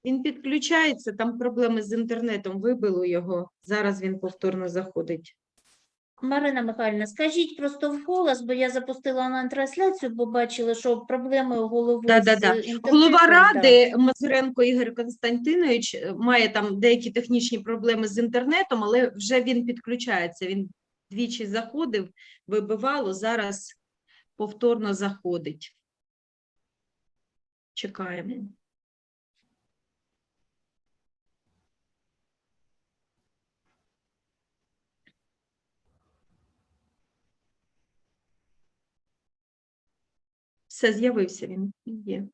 Він підключається, там проблеми з інтернетом, вибило його. Зараз він повторно заходить. Марина Михайлівна, скажіть просто вголос, бо я запустила онлайн-трансляцію, бо бачила, що проблеми у голови з інтернетом. Голова ради Мазуренко Ігор Константинович має там деякі технічні проблеми з інтернетом, але вже він підключається. Він двічі заходив, вибивало, зараз повторно заходить. Чекаємо. Все, з'явився він. Є.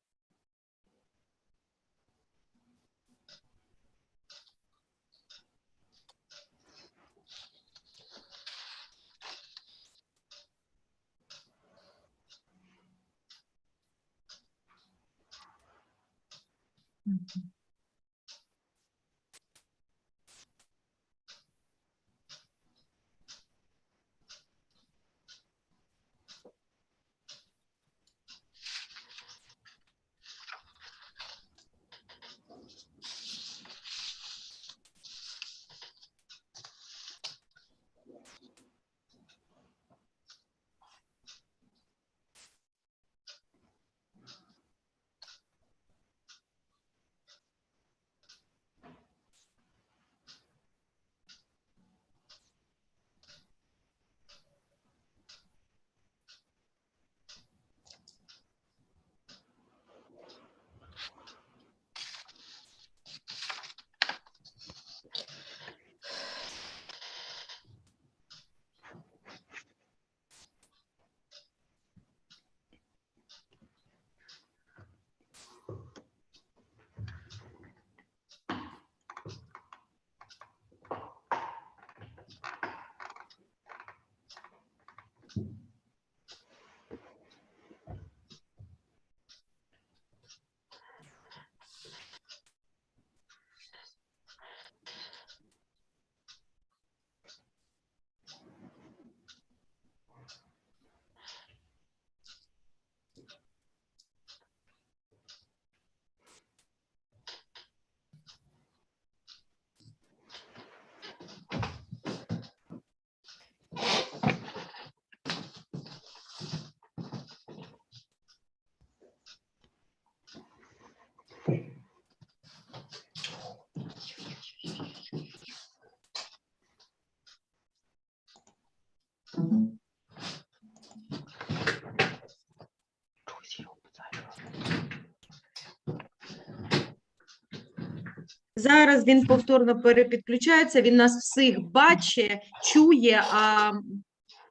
Зараз він повторно перепідключається, він нас всіх бачить, чує, а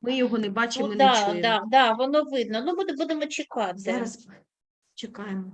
ми його не бачимо, не чуємо. Так, воно видно. Ну, будемо чекати. Зараз чекаємо.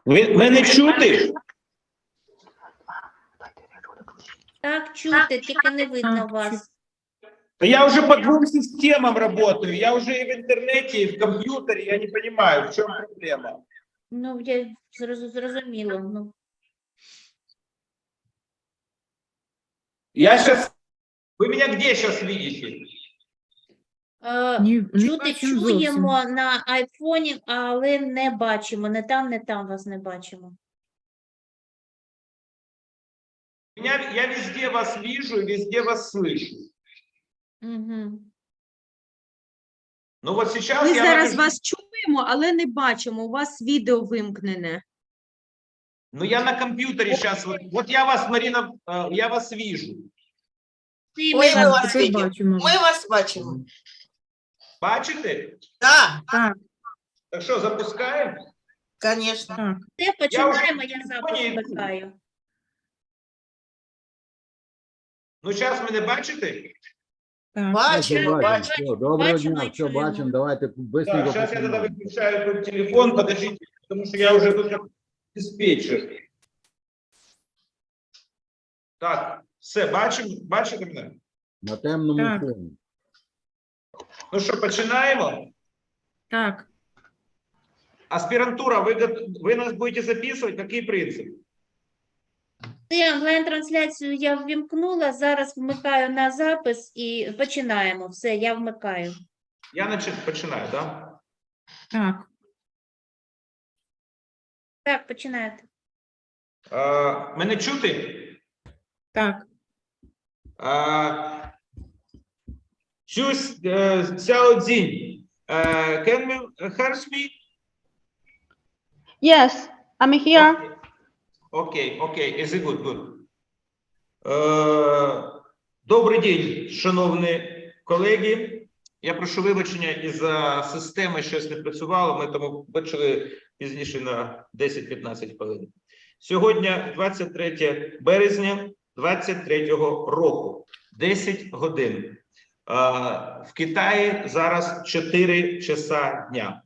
Мене чути? Так, чути, тільки не видно вас. Я уже по 2 системам работаю. Я уже и в интернете, и в компьютере. Я не понимаю, в чем проблема. Ну, я зрозуміло. Ну, Я сейчас... Вы меня где сейчас видите? чути, чуємо на айфоні, але не бачимо. Не там вас не бачимо. Я везде вас вижу и везде вас слышу. Угу. Ну вот сейчас Ми я зараз вам... вас чуємо, але не бачимо. У вас відео вимкнене. Ну я на компьютере сейчас... Вот я вас, Марина, я вас вижу. Ми Ой, ми вас вас бачимо. Ми вас бачимо. Бачите? Так, Так что, запускаем? звісно. все починаємо, я запис вмикаю. Ну сейчас мене бачите? Бачимо, бачимо. Все, доброго Бачимо дня, і все, чуємо. бачимо, давайте Так, быстренько сейчас я тогда починаємо. выключаю тут телефон, подождите, потому что я уже тут как диспетчер. Так, все, бачите мене? На темному фоні. Ну що, починаємо? Так, Аспірантура, ви нас будете записувати? Який принцип? Онлайн-трансляцію я ввімкнула, зараз вмикаю на запис і починаємо. Все, я вмикаю. Я починаю, так? так. Так, починайте. Мене чути? Так, Чусь, Сяо Цзінь. Can you hear me? Yes, I'm here. Окей, is it good? Добрий день, шановні колеги. Я прошу вибачення із-за системи, щось не працювало, ми тому бачили пізніше на 10-15 хвилин. Сьогодні 23 березня 23 року, 10 годин. В Китаї зараз 4 часа дня.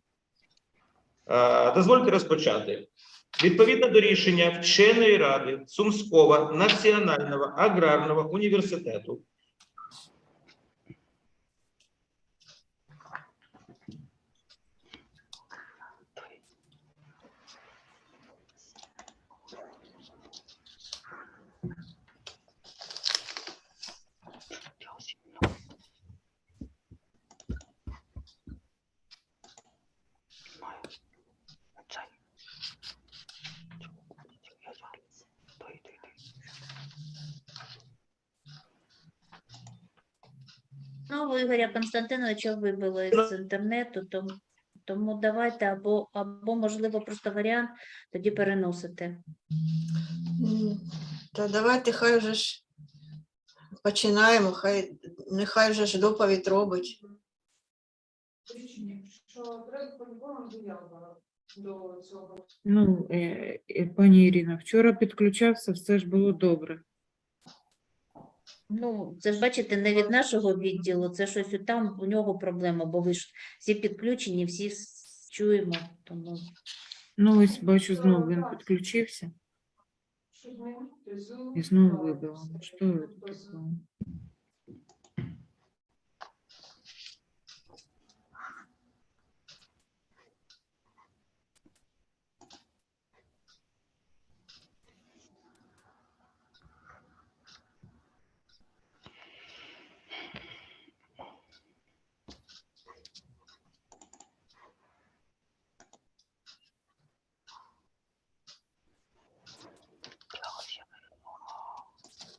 Дозвольте розпочати. Відповідно до рішення Вченої ради Сумського національного аграрного університету Ну, Ігоря Константиновича вибило з інтернету, тому давайте або, можливо, просто варіант тоді переносити. Та давайте хай вже ж починаємо, нехай вже ж доповідь робить. Ну, пані Ірина, вчора підключався, все ж було добре. Ну, це ж бачите, не від нашого відділу, це щось там у нього проблема, бо ви ж всі підключені, всі чуємо. Тому Ну, ось бачу, знову він підключився. І знову вибило. Ну, що це таке?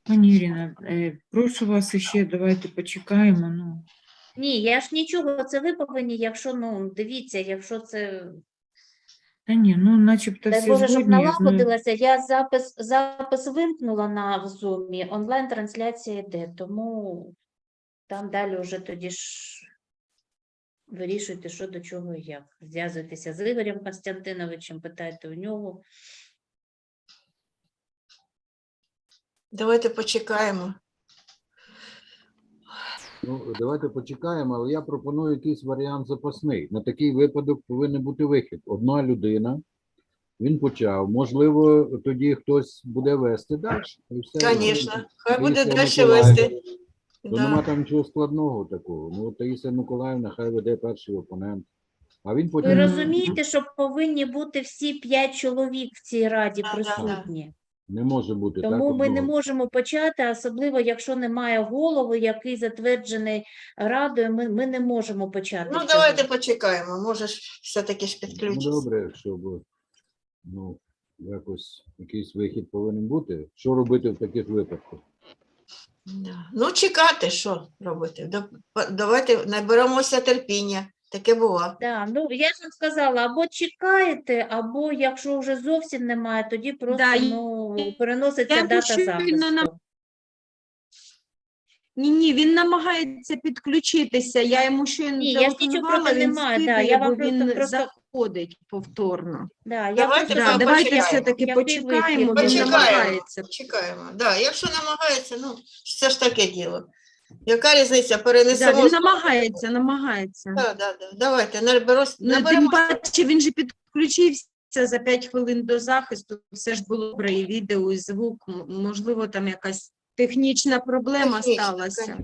Пані Ірина, прошу вас іще, давайте почекаємо. Ну, ні, я ж нічого, це ви повинні, якщо, ну, дивіться, якщо це, та ні, ну, начебто дай всі Боже, щоб згодні. Я знаю. налагодилося, я запис вимкнула на Zoom, онлайн-трансляція йде, тому там далі вже тоді ж вирішуйте, що до чого і як. Зв'язуйтеся з Ігорем Костянтиновичем, питайте у нього. Давайте почекаємо. Ну, давайте почекаємо, але я пропоную якийсь варіант запасний. На такий випадок повинен бути вихід. Одна людина, він почав. Можливо, тоді хтось буде вести далі. І все. Звісно, хай буде Таїсія далі Миколаївна, вести. То Да. нема там нічого складного такого. Ну, Таїсія Миколаївна хай веде перший опонент. А він Ви потім... розумієте, що повинні бути всі 5 чоловік в цій раді Да, да, присутні? Не може бути так Тому ми не одного. можемо почати, особливо якщо немає голови, який затверджений радою, ми не можемо почати. Ну, цього. давайте почекаємо. Може ж все-таки ж Ну, підключиться. добре, щоб ну, якось якийсь вихід повинен бути. Що робити в таких випадках? Да. Ну, чекати, що робити. Давайте наберемося терпіння. Таке бува. Да, ну я ж вам сказала, або чекаєте, або якщо вже зовсім немає, тоді просто Да, переноситься я дата щойно запису. Ні, він намагається підключитися. Я йому щойно Ні, я ж нічого телефонувала, проти він не маю, да, скидує, я бо вам він просто- заходить повторно. Да, я Давайте просто ми Давайте почекаємо. все-таки Який почекаємо, вихід? він Почекаємо. намагається. Чекаємо. Да. Якщо намагається, ну, це ж таке діло. Яка різниця? Перенесемо. Він намагається. Да. Давайте, Ну, тим наберемося. паче він же підключився за 5 хвилин до захисту, все ж було добре, і відео, і звук. Можливо, там якась технічна проблема сталася.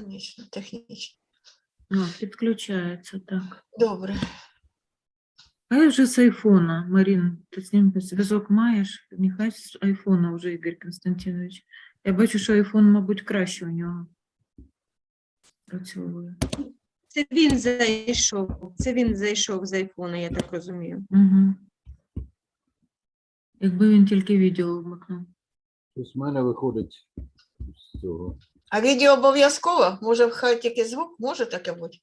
Звісно, технічно. Підключається, так. Добре. А я вже з айфона, Марін, ти з ним зв'язок маєш? Нехай з айфона вже, Ігор Константинович. Я бачу, що айфон, мабуть, краще у нього працює. Це він зайшов з айфона, я так розумію. Угу. Якби він тільки відео вмикнув. Щось в мене виходить з цього. А відео обов'язково? Може, хай тільки звук? Може таке бути?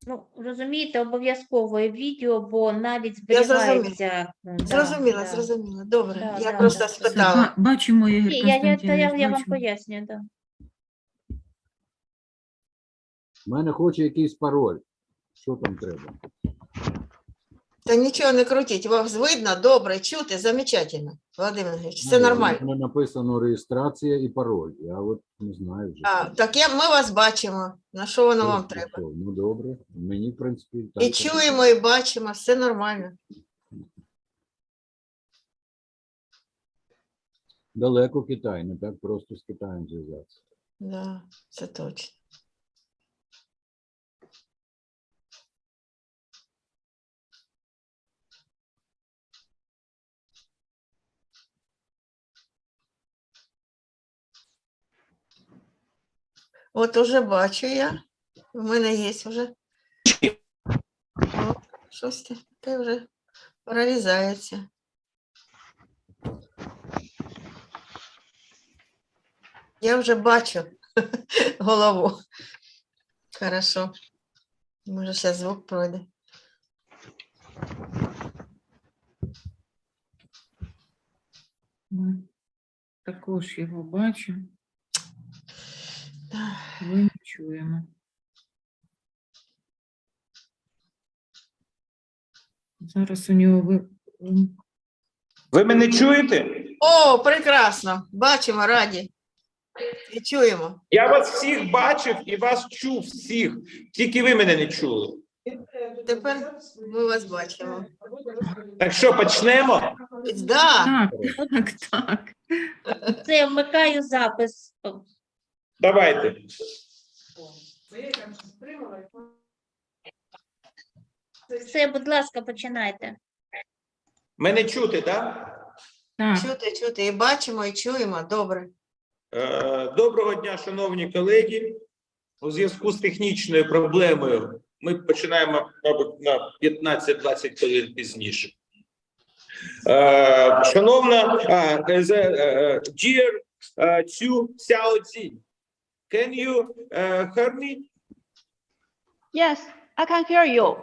Ну, розумієте, обов'язково і відео, бо навіть Я зрозуміла. зберігається. Зрозуміла. Добре. Да, Я да, просто да. спитала. Бачимо, Ігор Ні, Константинович, я вам бачимо. пояснюю, так. В мене хоче якийсь пароль. Що там треба? Та нічого не крутіть, вас видно, добре, чути, замечательно. Володимир Ігорович, все нормально. У мене написано реєстрація і пароль. Я от не знаю вже. Так, ми вас бачимо. На що воно вам Що, треба? що? Ну, добре. Мені, в принципі, І так. чуємо, і бачимо, все нормально. Далеко Китай, не так просто з Китаєм зв'язатися. Да, це точно. От уже бачу я. У мене є вже. О, щось таке вже прорізається. Я вже бачу голову. Хорошо. Може, зараз звук пройде. Ми також його бачимо. Ви не чуємо. Зараз у нього Ви мене чуєте? О, прекрасно. Бачимо, раді. І чуємо. Я вас всіх бачив і вас чув всіх. Тільки ви мене не чули. Тепер ми вас бачимо. Так що, почнемо? Да. так. Це вмикаю запис. Давайте. Все, будь ласка, починайте. Мене чути, так? Так. Чути. І бачимо, і чуємо. Добре. Доброго дня, шановні колеги. У зв'язку з технічною проблемою ми починаємо, мабуть, на 15-20 хвилин пізніше. Шановна, dear Chu Xiaoji, can you hear me? Yes, I can hear you.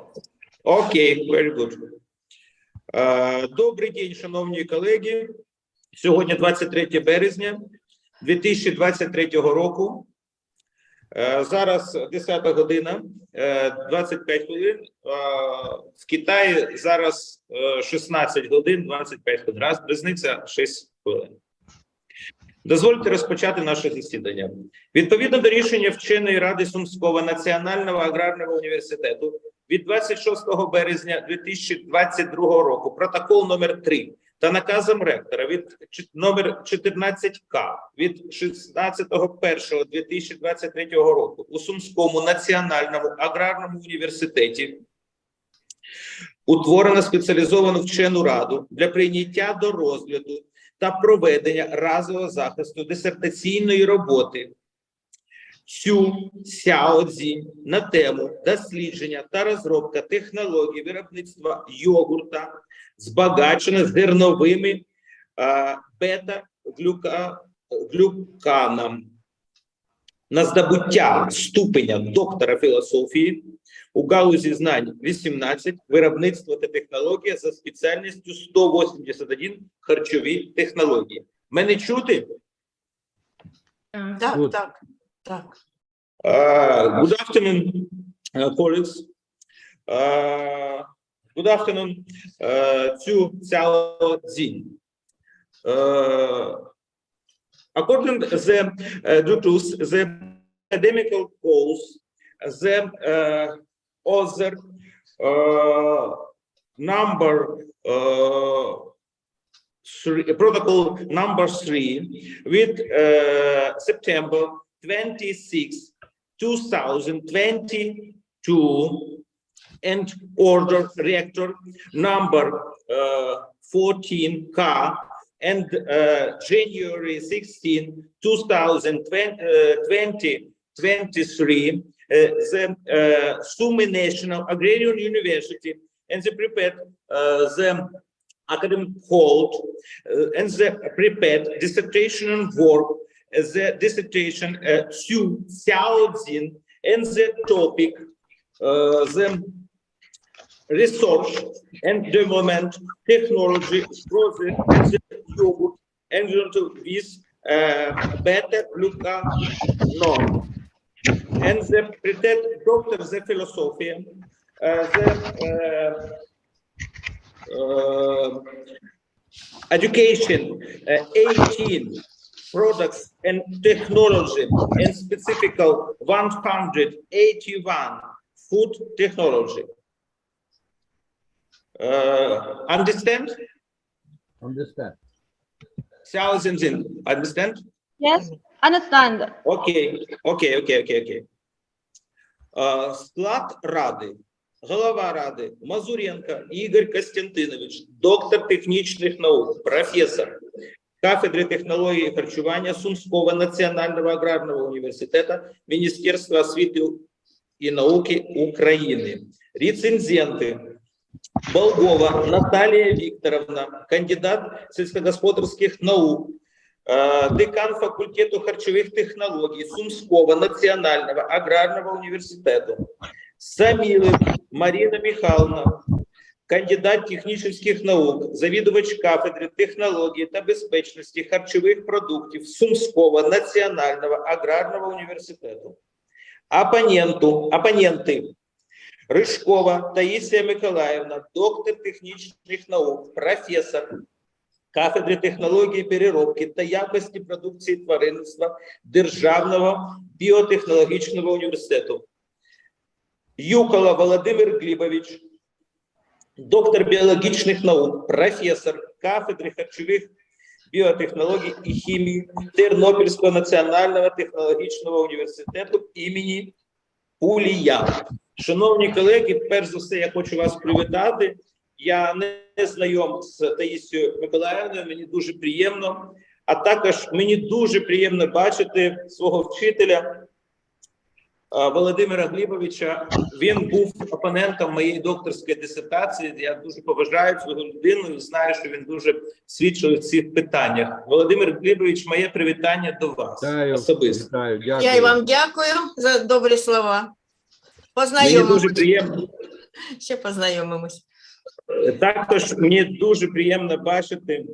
Okay, very good. Добрий день, шановні колеги. Сьогодні 23 березня 2023 року. Зараз 10 година, 25 хвилин. В Китаї зараз 16 годин, 25 хвилин. Різниця 6 хвилин. Дозвольте розпочати наше засідання. Відповідно до рішення Вченої ради Сумського національного аграрного університету від 26 березня 2022 року, протокол номер 3 та наказом ректора від номер 14К від 16.01.2023 року у Сумському національному аграрному університеті утворено спеціалізовану вчену раду для прийняття до розгляду та проведення разового захисту дисертаційної роботи Цю Сяодзі на тему дослідження та розробка технологій виробництва йогурта, збагачена зерновими бета-глюканом на здобуття ступеня доктора філософії у галузі знань 18, виробництво та технологія за спеціальністю 181 харчові технології. Мене чути? Так. Good afternoon, colleagues. Good afternoon to Xiao Jin. According to the the academical goals, the other number protocol number 3 with September 26, 2022 and order reactor number 14K and January 16, 2023 the Sumy National Agrarian University and the prepared the academic hold and the prepared dissertation work, the dissertation Xu Xiaojin and the topic the research and development technology process and the yogurt and with beta-glucanon and the prepared doctor the philosophy the education 18 products and technology and specific 181 food technology. Understand? Understand. Thousands in understand? Yes, understand. Okay. Склад ради. Голова ради Мазуренко Ігор Костянтинович, доктор технічних наук, професор кафедри технології і харчування Сумського національного аграрного університету Міністерства освіти і науки України. Рецензенти Болгова Наталія Вікторовна, кандидат сільськогосподарських наук, декан факультету харчових технологій Сумського національного аграрного університету. Самілик Марина Михайловна, кандидат технічних наук, завідувач кафедри технології та безпечності харчових продуктів Сумського національного аграрного університету. Опоненти Ришкова Таїсія Миколаївна, доктор технічних наук, професор кафедри технології переробки та якості продукції тваринництва Державного біотехнологічного університету. Юкола Володимир Глібович, доктор біологічних наук, професор кафедри харчових біотехнологій і хімії Тернопільського національного технологічного університету імені Пулія. Шановні колеги, перш за все, я хочу вас привітати. Я не знайом з Таїсією Миколаївною, мені дуже приємно. А також мені дуже приємно бачити свого вчителя Володимира Глібовича. Він був опонентом моєї докторської дисертації. Я дуже поважаю цю людину і знаю, що він дуже свідчив в цих питаннях. Володимир Глібович, моє привітання до вас особисто. Дякую. Я і вам дякую за добрі слова. Мені Познайомимось. дуже приємно. Ще познайомимось. Також мені дуже приємно бачити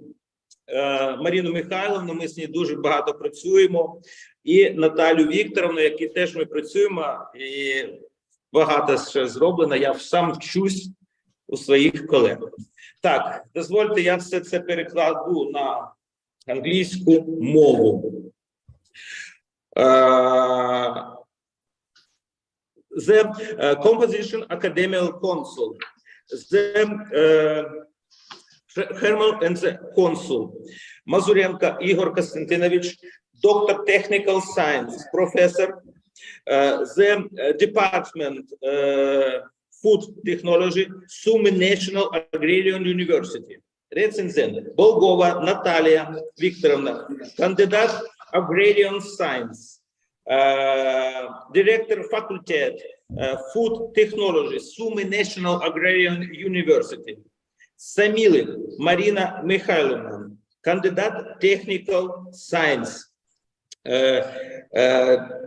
Маріну Михайловну, ми з нею дуже багато працюємо, і Наталю Вікторовну, які теж ми працюємо, і багато ще зроблено, я сам вчусь у своїх колег. Так, дозвольте, я все це перекладу на англійську мову. The Composition Academical Council, the Hermal and the Consul, Мазуренко Ігор Костянтинович, Doctor Technical Science, Professor, the Department Food Technology, Sumy National Agrarian University. Рецензент Болгова Наталія Вікторовна, кандидат Agrarian Science, Director Faculty Food Technology, Sumy National Agrarian University. Самілик Марина Михайловна, кандидат Technical Science,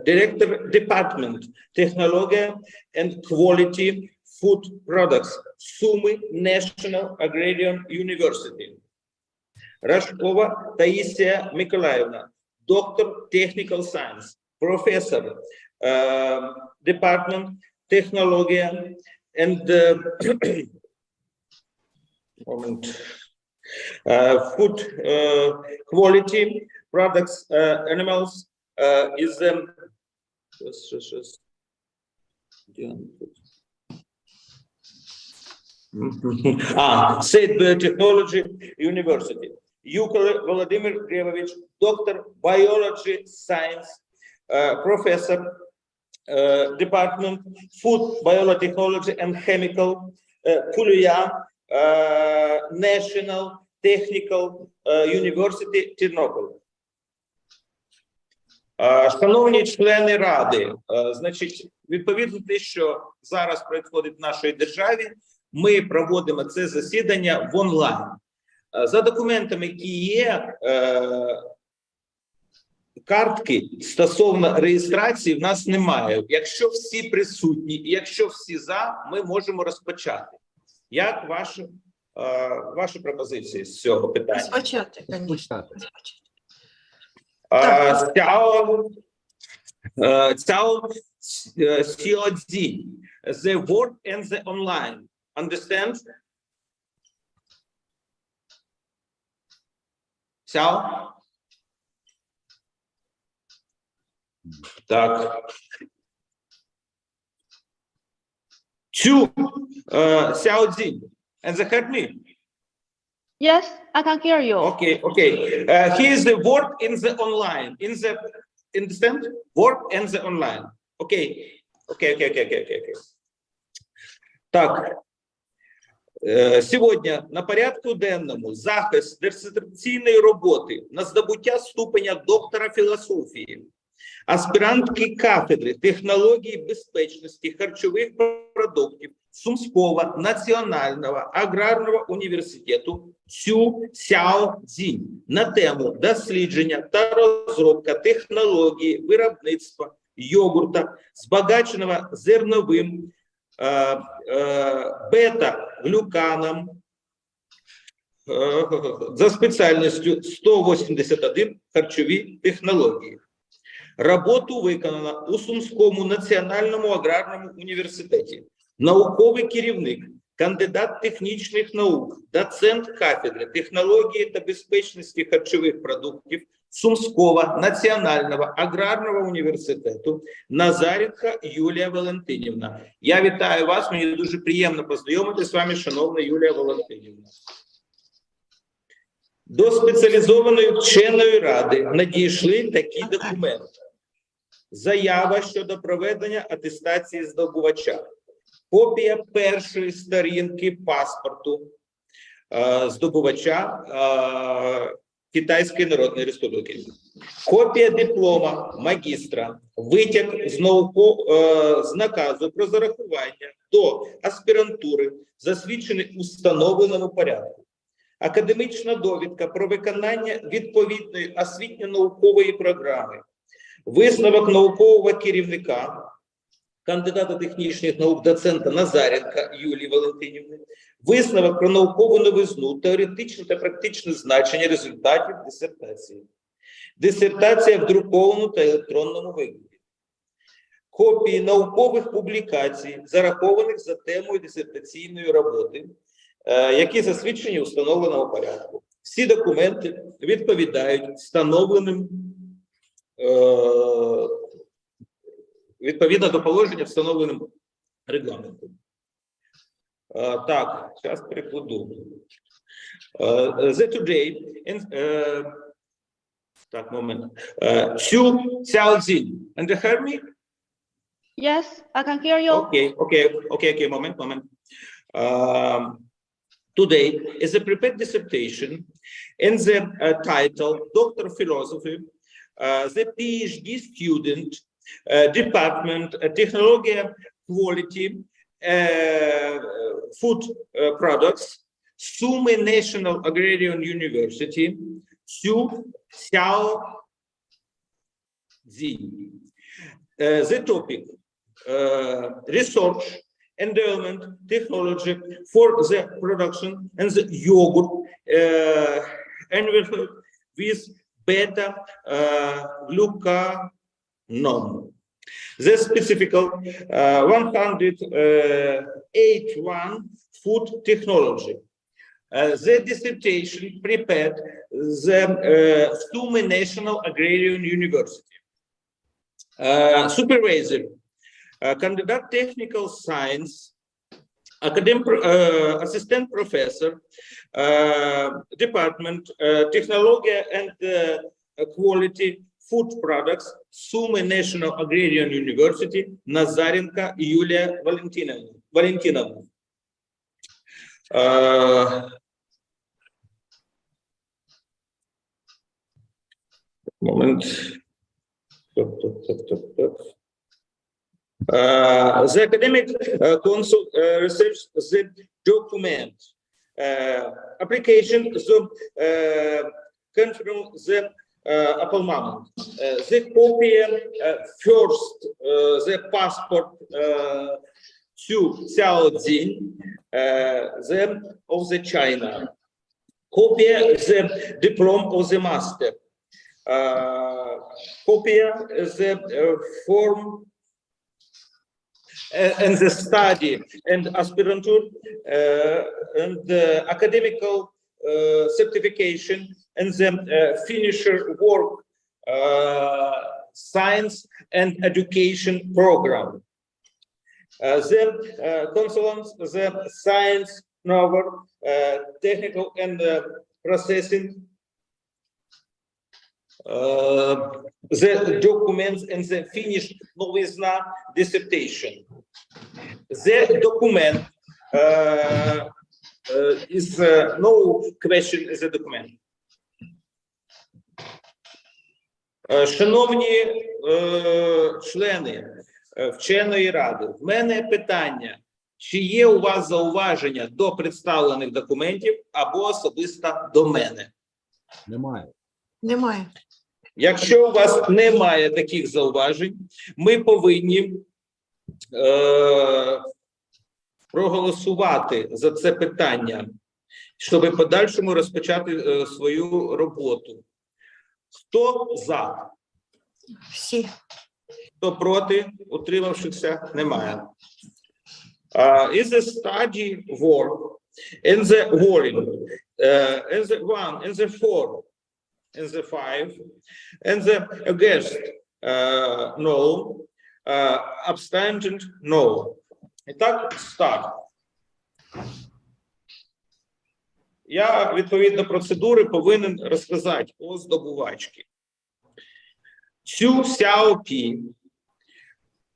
Director Department Technology and Quality Food Products, Sumy National Agrarian University. Рашкова Таїсія Миколаївна, доктор Technical Science, професор Department Technology and Food Quality Products, Animals is State Biotechnology University. Юкола Володимир Глебович, доктор Biology Science, Professor, Department Food Biotechnology and Chemical, Pulya National Technical University, Тернопіль. Шановні члени Ради, значить, відповідно те, що зараз відбувається в нашій державі, ми проводимо це засідання в онлайн. За документами, які є, картки стосовно реєстрації в нас немає. Якщо всі присутні і якщо всі за, ми можемо розпочати. Як ваші пропозиції з цього питання? Розпочати, звісно. Цяо Сіодзі. The word and the online. Understand? Цяо? Так. Цю Сяодзі. And the heard me? Yes, I can hear you. Okay. Here is the word in the online. Understand? Word and the online. Okay. Так. Сьогодні на порядку денному захист дисертаційної роботи на здобуття ступеня доктора філософії, аспірантки кафедри технології безпечності харчових продуктів Сумського національного аграрного університету Цю Сяо Цзінь на тему дослідження та розробка технології виробництва йогурта, збагаченого зерновим бета-глюканом за спеціальністю 181 харчові технології. Роботу виконано у Сумському національному аграрному університеті. науковий керівник, кандидат технічних наук, доцент кафедри технології та безпечності харчових продуктів Сумського національного аграрного університету Назаренко Юлія Валентинівна. Я вітаю вас, мені дуже приємно познайомитися з вами, шановна Юлія Валентинівна. До спеціалізованої вченої ради надійшли такі документи. Заява щодо проведення атестації здобувача. Копія першої сторінки паспорту здобувача Китайської Народної Республіки. Копія диплома магістра, витяг з наказу про зарахування до аспірантури, засвідчений у встановленому порядку. Академічна довідка про виконання відповідної освітньо-наукової програми. Висновок наукового керівника, кандидата технічних наук, доцента Назаренка Юлії Валентинівни, висновок про наукову новизну, теоретичне та практичне значення результатів дисертації. Дисертація в друкованому та електронному вигляді. Копії наукових публікацій, зарахованих за темою дисертаційної роботи, які засвідчені у встановленому порядку. Всі документи відповідають встановленим відповідно до положення, встановленим регламентом. Так, зараз перекладу. Today, так, момент. Xu Xiaoxin. And you hear me? Yes, I can hear you. Okay, moment. Today is a prepared dissertation in the title Doctor of Philosophy, the PhD student, Department Technology Quality Food Products, Sumy National Agrarian University, Xu Xiaoxin. The topic, research, endowment, technology for the production and the yogurt with beta glucagon. The specific 181 food technology. The dissertation prepared the Sumy National Agrarian University. Supervisor, candidate technical science, academic assistant professor, department technology and quality food products, Sumy National Agrarian University, Nazarenko Yulia Valentinovna. Moment. The academic council research the document application the confirm the upper moment. The copy first the passport to Xiaoxin of the China. Copy the diploma of the master. Copy the form and the study and aspiranthood and the academical certification and the finisher work science and education program. The consulants, the science novel, technical and processing, the documents and the finished novizna dissertation. The document is no question is a document. Шановні члени вченої ради, в мене питання, чи є у вас зауваження до представлених документів або особисто до мене? Немає. Немає. Якщо у вас немає таких зауважень, ми повинні проголосувати за це питання, щоб в подальшому розпочати свою роботу. Хто за? Всі. Хто проти? Утримавшихся? Немає. is a study work in the warring, in the 1, in the 4, in the 5, in the against, no, abstention, no. І так, start. Я, відповідно процедури, повинен розказати о здобувачці. Цю Сяопі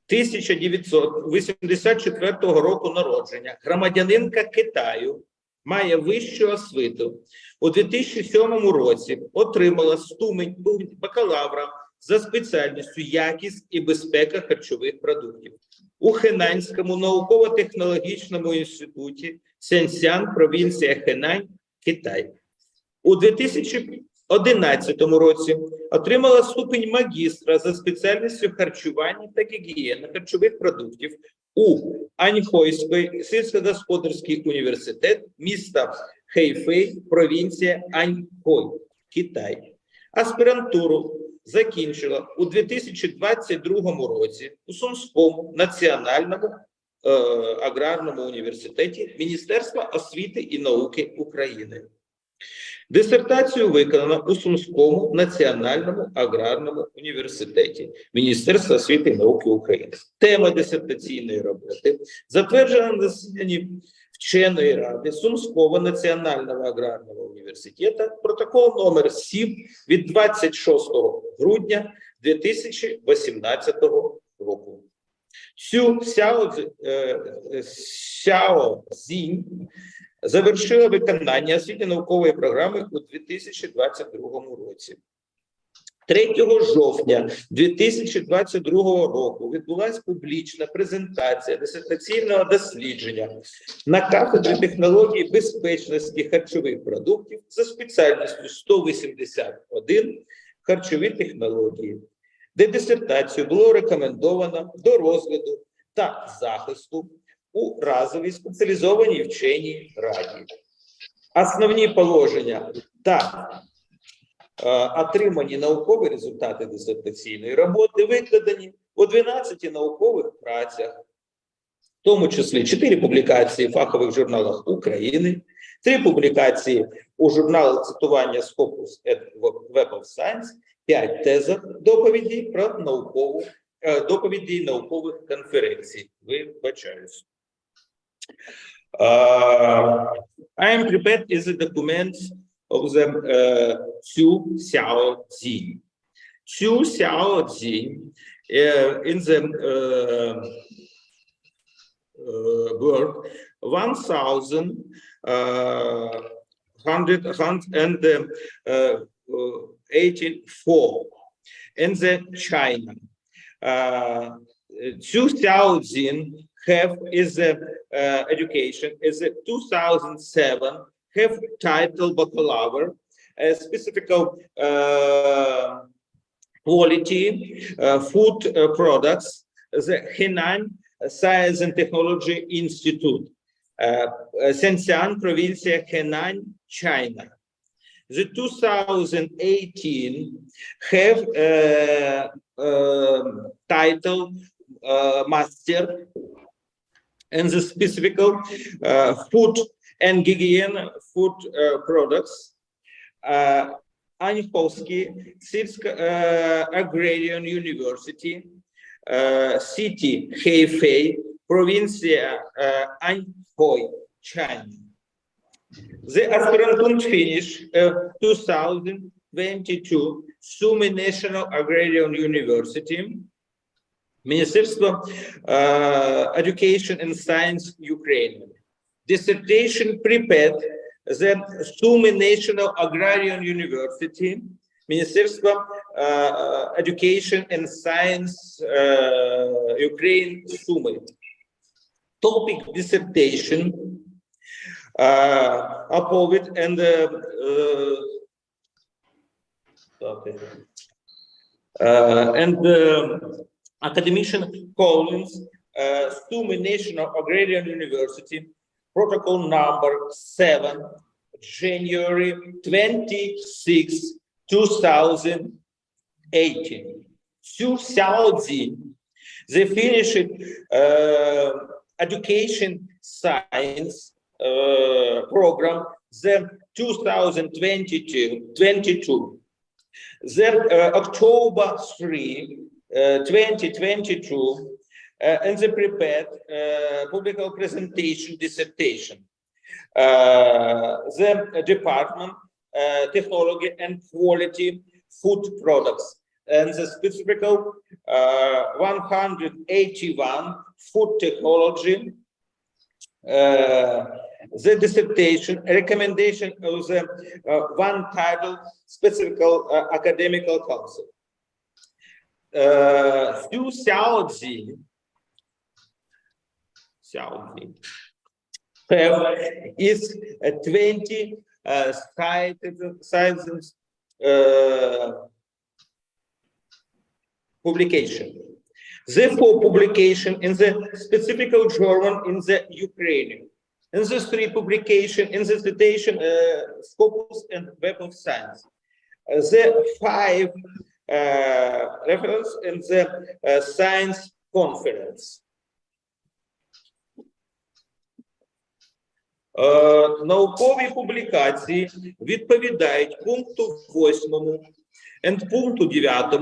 1984 року народження, громадянинка Китаю, має вищу освіту. У 2007 році отримала ступінь бакалавра за спеціальністю якість і безпека харчових продуктів у Хенанському науково-технологічному інституті Сяньсян, провінція Хенань, Китай. У 2011 році отримала ступінь магістра за спеціальністю харчування та гігієни харчових продуктів у Аньхойський сільськогосподарський університет міста Хэйфэй, провінція Аньхой, Китай. Аспірантуру закінчила у 2022 році у Сумському національному аграрному університеті Міністерства освіти і науки України. Дисертацію виконано у Сумському національному аграрному університеті Міністерства освіти і науки України. Тема дисертаційної роботи затверджена на засіданні вченої ради Сумського національного аграрного університету, протокол номер 7 від 26 грудня 2018 року. Цю Сяо Цзінь завершила виконання освітньо-наукової програми у 2022 році. 3 жовтня 2022 року відбулася публічна презентація дисертаційного дослідження на кафедрі технології безпечності харчових продуктів за спеціальністю 181 харчові технології, де дисертацію було рекомендовано до розгляду та захисту у разовій спеціалізованій вченій раді. Основні положення та отримані наукові результати дисертаційної роботи викладені у 12 наукових працях, в тому числі 4 публікації в фахових журналах України, 3 публікації у журналах цитування Scopus and Web of Science, 5 тезах доповідей про доповіді наукових конференцій. Вибачаюсь. I am prepared as a document of the Xu Xiaojin. Xu Xiaojin in the word 1184 in the China. Xu Xiaojin have is education is a 2007 have title bachelor, specific quality food products, the Henan Science and Technology Institute, Shenzhen, provincia Henan, China. The 2018 have title master and the specific food and hygiene food products, Anьховский Agrarian University, City Хэйфэй, provincia Anьхой, China. The aspirant finished 2022 Sumy National Agrarian University, Ministerstvo Education and Science Ukraine. Dissertation prepared the Sumy National Agrarian University, Ministerstvo Education and Science Ukraine, Sumy. Topic dissertation, Apovit and academician Collins, Sumy National Agrarian University, protocol number 7, January 26, 2018. Xu Xiaojin, they finished education science program, the 2022. The October 3, 2022, and the prepared public presentation dissertation. The department technology and quality food products, and the specific 181 food technology. The dissertation, a recommendation of the one title specific academical council. Xu Xiaoji is a 20 science publication. Therefore, publication in the specific journal in the Ukraine. In the 3 publication in the citation Scopus and Web of Science. The 5 reference in the science conference. Наукові публікації відповідають пункту 8 і пункту 9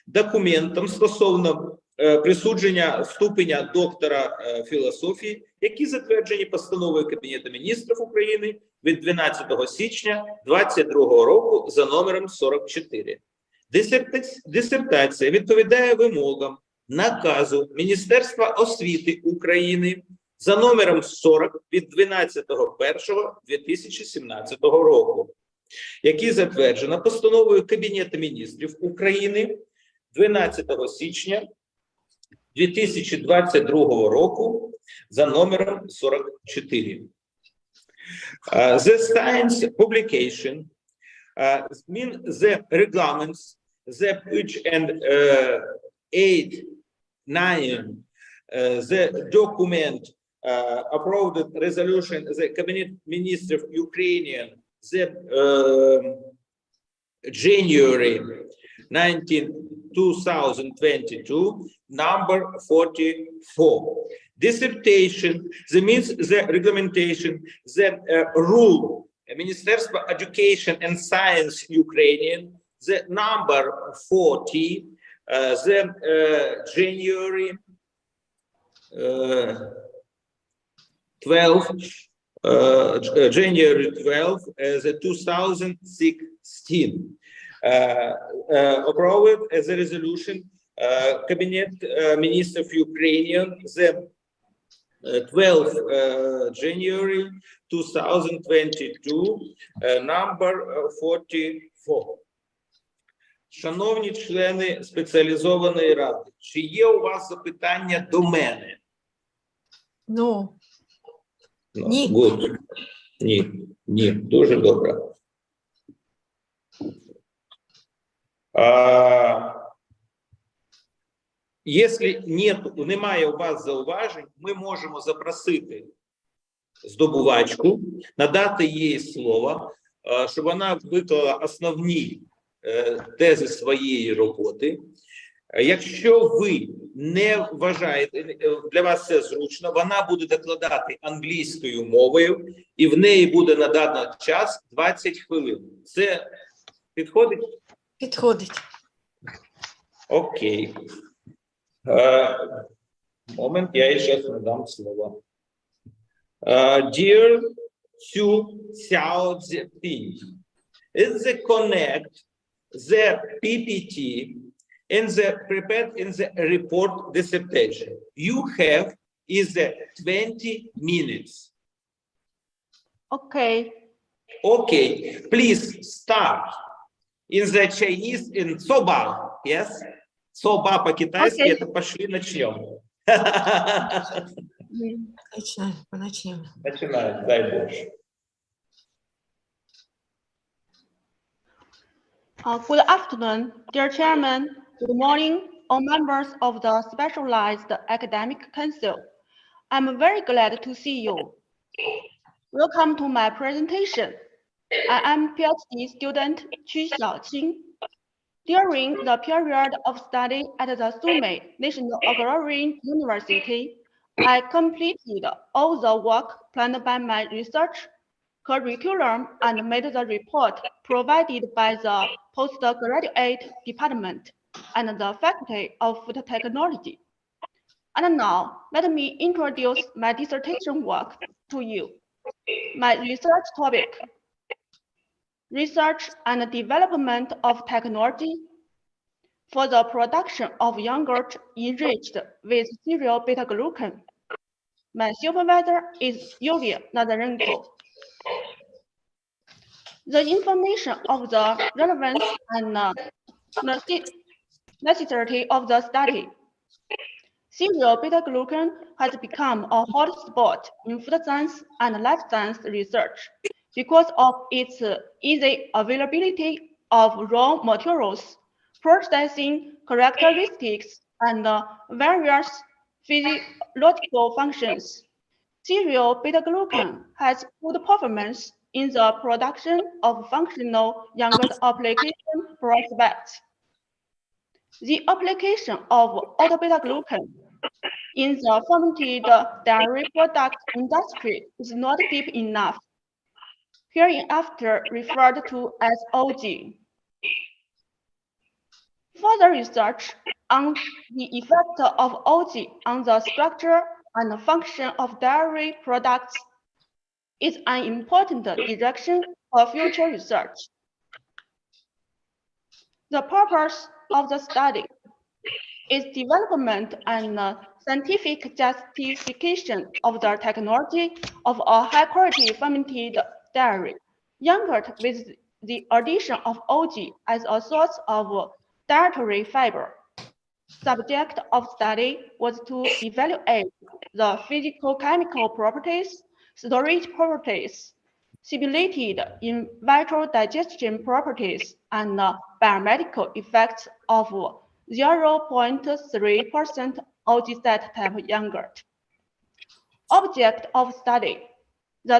документам стосовно присудження ступеня доктора філософії, які затверджені постановою Кабінету міністрів України від 12 січня 2022 року за номером 44. Дисертація відповідає вимогам наказу Міністерства освіти України за номером 40 від 12.01.2017 року, який затверджено постановою Кабінету міністрів України 12 січня 2022 року за номером 44. The science publication mean the regulations, the which and 8, 9, the document approved resolution, the Cabinet Minister of Ukrainian, the January 19, 2022, number 44. Dissertation, that means the regulation, the rule, Minister of Education and Science Ukrainian, the number 40, the January 12, January 12, the 2016. Approved as a resolution, Cabinet Minister of Ukrainian, the 12 January 2022, number 44. Шановні члени спеціалізованої ради, чи є у вас запитання до мене? Ну, No, ні. Good. Ні, дуже добре. Якщо немає у вас зауважень, ми можемо запросити здобувачку, надати їй слово, щоб вона виклала основні тези своєї роботи. Якщо ви не вважаєте, для вас це зручно, вона буде докладати англійською мовою, і в неї буде надано час 20 хвилин. Це підходить? Підходить. Окей. Момент, я їй зараз надам слово. Dear Xu Xiaoji, is the connect the PPT in the prepared in the report dissertation. You have is the 20 minutes. Okay. Okay, please start in the Chinese in Soba. Yes, Soba по-китайски. Okay. Это пошли начнем. Почнемо. Начинаем, дай Боже. Good afternoon, dear Chairman. Good morning, all members of the Specialized Academic Council. I'm very glad to see you. Welcome to my presentation. I am PhD student Xu Xiaoqing. During the period of study at the Sumei National Agrarian University, I completed all the work planned by my research curriculum and made the report provided by the postgraduate department and the Faculty of Food Technology. And now, let me introduce my dissertation work to you. My research topic: research and development of technology for the production of yogurt enriched with cereal beta-glucan. My supervisor is Yulia Nazarenko. The information of the relevance and necessity of the study. Cereal beta-glucan has become a hotspot in food science and life science research because of its easy availability of raw materials, processing characteristics, and various physiological functions. Cereal beta-glucan has good performance in the production of functional yogurt application prospects. The application of auto beta-glucan in the fermented dairy product industry is not deep enough, hereinafter referred to as OG. Further research on the effect of OG on the structure and function of dairy products is an important direction for future research. The purpose of the study is development and scientific justification of the technology of a high-quality fermented dairy yogurt with the addition of OG as a source of dietary fiber. Subject of study was to evaluate the physical-chemical properties, storage properties, simulated in vitro digestion properties, and biomedical effects of 0.3% OG set type yogurt. Object of study: the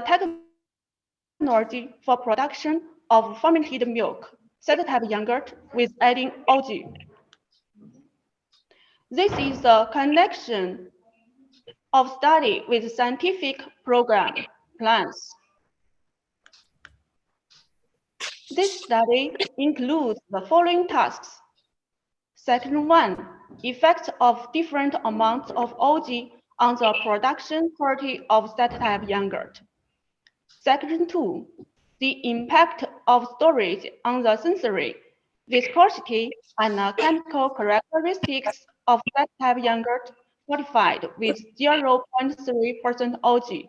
technology for production of fermented milk set type yogurt with adding OG. This is the connection of study with scientific program plans. This study includes the following tasks. Section 1, effects of different amounts of OG on the production quality of set type yogurt. Section 2, the impact of storage on the sensory, viscosity, and chemical characteristics of set type yogurt fortified with 0.3% OG.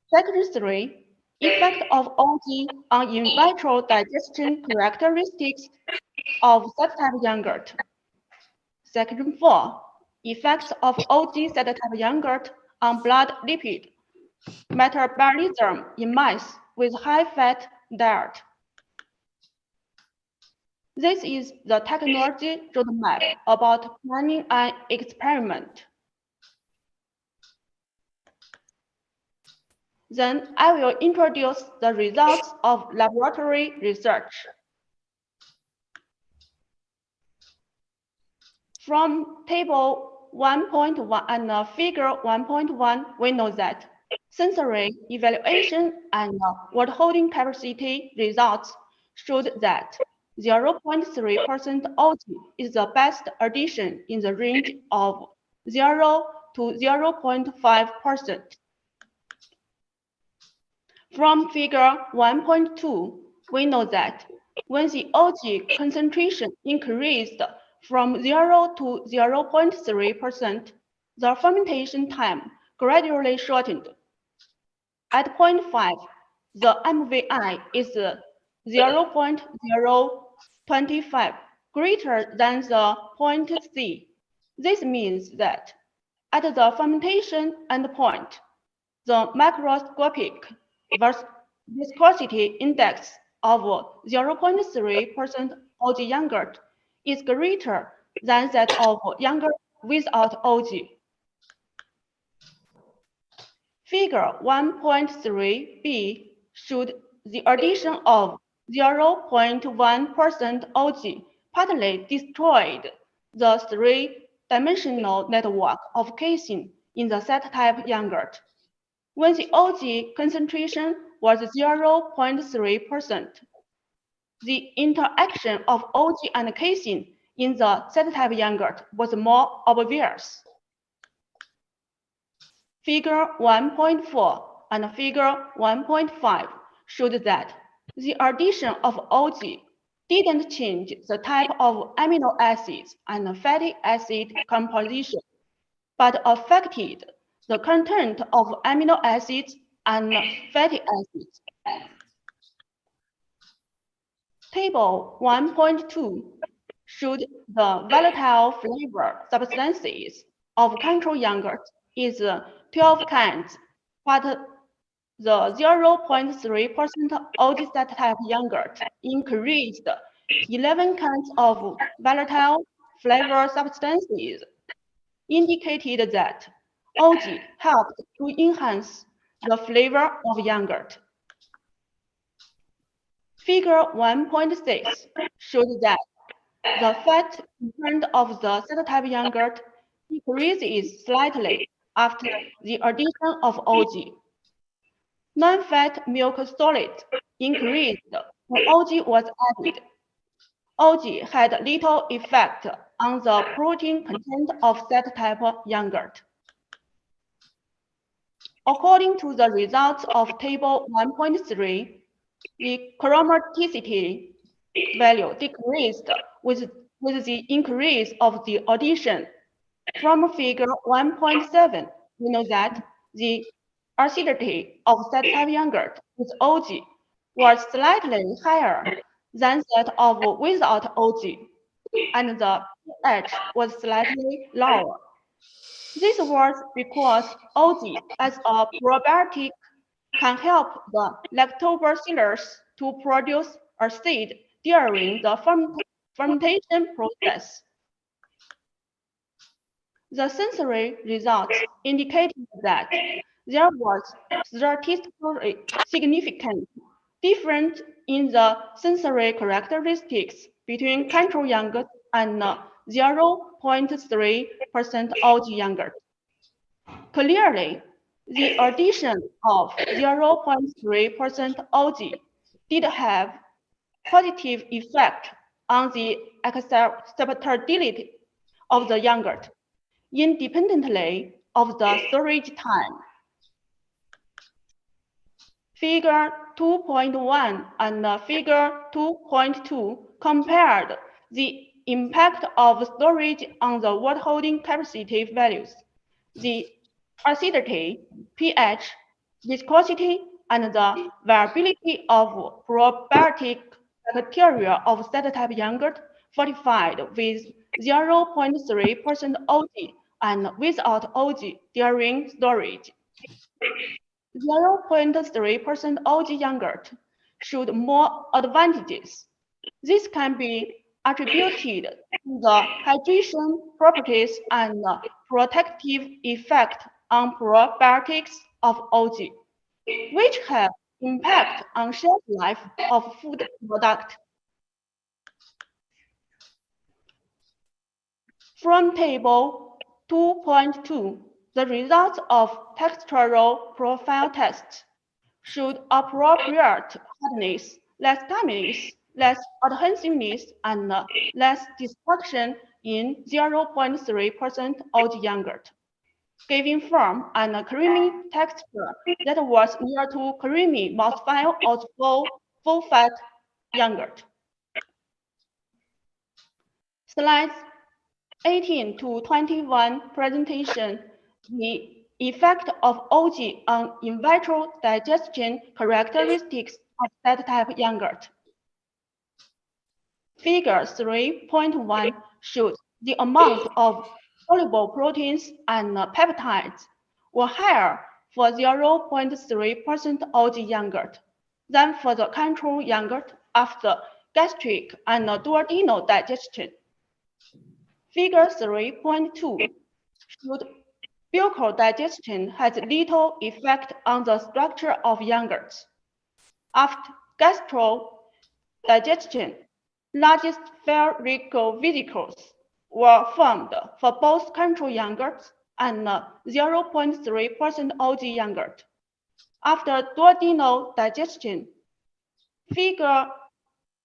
Section 3, effect of OG on in vitro digestion characteristics of set type yogurt. Section 4, effects of OG set type yogurt on blood lipid metabolism in mice with high-fat diet. This is the technology roadmap about planning an experiment. Then I will introduce the results of laboratory research. From table 1.1 and figure 1.1, we know that sensory evaluation and word holding capacity results showed that 0.3% OG is the best addition in the range of 0 to 0.5%. From figure 1.2, we know that when the OG concentration increased from 0 to 0.3%, the fermentation time gradually shortened. At 0.5, the MVI is 0.025, greater than the point C. This means that at the fermentation endpoint, the macroscopic viscosity index of 0.3% OG yogurt is greater than that of yogurt without OG. Figure 1.3b showed the addition of 0.1% OG partly destroyed the 3 dimensional network of casein in the set-type yogurt. When the OG concentration was 0.3%, the interaction of OG and casein in the set-type yogurt was more obvious. Figure 1.4 and figure 1.5 showed that the addition of OG didn't change the type of amino acids and fatty acid composition, but affected the content of amino acids and fatty acids. Table 1.2 showed the volatile flavor substances of control yogurt is 12 kinds, but the 0.3% OG set-type yogurt increased 11 kinds of volatile flavor substances, indicated that OG helped to enhance the flavor of yogurt. Figure 1.6 showed that the fat content of the set-type yogurt decreases slightly after the addition of OG. Non-fat milk solid increased when OG was added. OG had little effect on the protein content of set-type yogurt. According to the results of table 1.3, the chromaticity value decreased with the increase of the addition. From figure 1.7, we know that the acidity of set-type yogurt with OG was slightly higher than that of without OG, and the pH was slightly lower. This was because OG as a probiotic can help the lactobacillus to produce acid during the fermentation process. The sensory results indicated that there was statistically significant difference in the sensory characteristics between control yogurt and 0.3% OG yogurt. Clearly, the addition of 0.3% OG did have positive effect on the acceptability of the yogurt, independently of the storage time. Figure 2.1 and figure 2.2 compared the impact of storage on the water holding capacity values, the acidity, pH, viscosity, and the viability of probiotic bacteria of set-type yogurt fortified with 0.3% OG and without OG during storage. 0.3% OG yogurt showed more advantages. This can be attributed to the hydration properties and protective effect on probiotics of OG, which have impact on shelf life of food product. From table 2.2, the results of textural profile tests showed appropriate hardness, less timeliness, less adhesiveness, and less destruction in 0.3% OG yogurt, giving firm and creamy texture that was near to creamy mouthfeel of full-fat yogurt. Slides 18 to 21 presentation, the effect of OG on in vitro digestion characteristics of set-type yogurt. Figure 3.1 shows the amount of soluble proteins and peptides were higher for 0.3% OG yogurt than for the control yogurt after gastric and duodenal digestion. Figure 3.2 showed buccal digestion has little effect on the structure of yogurts. After gastro digestion, large spherical vesicles were found for both control yogurt and 0.3% OG yogurt. After duodenal digestion, figure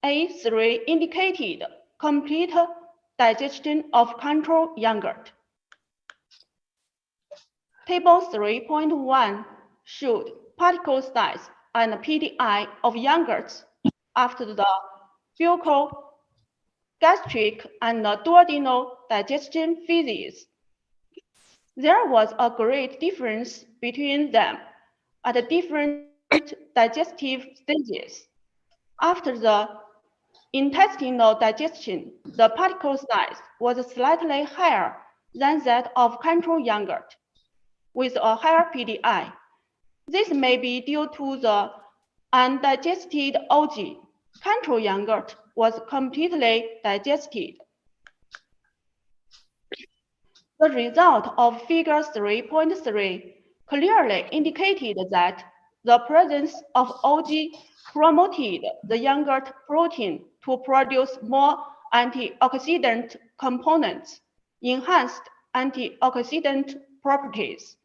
A3 indicated complete digestion of control yogurt. Table 3.1 showed particle size and PDI of yogurts after the buccal, gastric, and duodenal digestion phases. There was a great difference between them at different digestive stages. After the intestinal digestion, the particle size was slightly higher than that of control yogurt, with a higher PDI. This may be due to the undigested OG. Control yogurt was completely digested. The result of figure 3.3 clearly indicated that the presence of OG promoted the yogurt protein to produce more antioxidant components, enhanced antioxidant properties.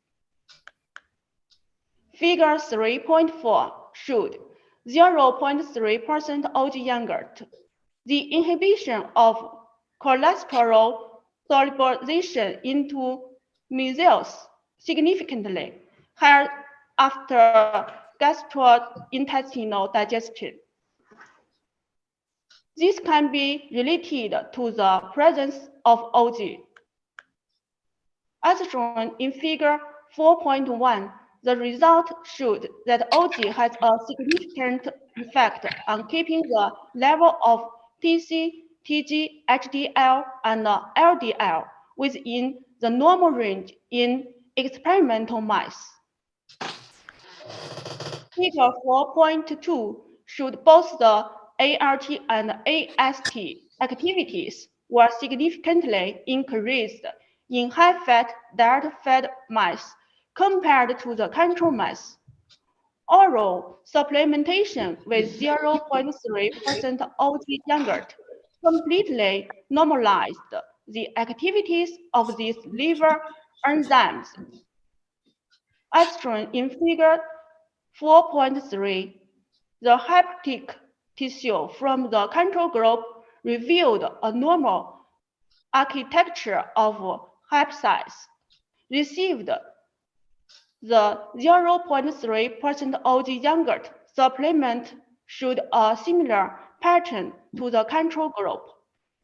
Figure 3.4 showed 0.3% OG yogurt. The inhibition of cholesterol solubilization into micelles significantly higher after gastrointestinal digestion. This can be related to the presence of OG. As shown in figure 4.1, the result showed that OG has a significant effect on keeping the level of TC, TG, HDL, and LDL within the normal range in experimental mice. Figure 4.2 showed both the ART and AST activities were significantly increased in high-fat diet-fed mice compared to the control mice. Oral supplementation with 0.3% OG yogurt completely normalized the activities of these liver enzymes. As shown in figure 4.3, the hepatic tissue from the control group revealed a normal architecture of hepatitis, received the 0.3% OG yogurt supplement showed a similar pattern to the control group,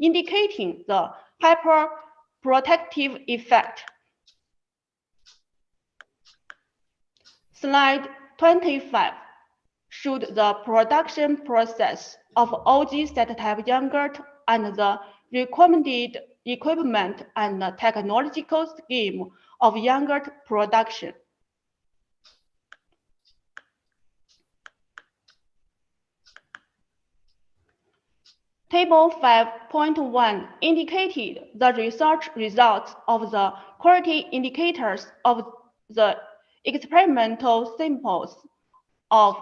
indicating the hyperprotective effect. Slide 25 showed the production process of OG set-type yogurt and the recommended equipment and technological scheme of yogurt production. Table 5.1 indicated the research results of the quality indicators of the experimental samples of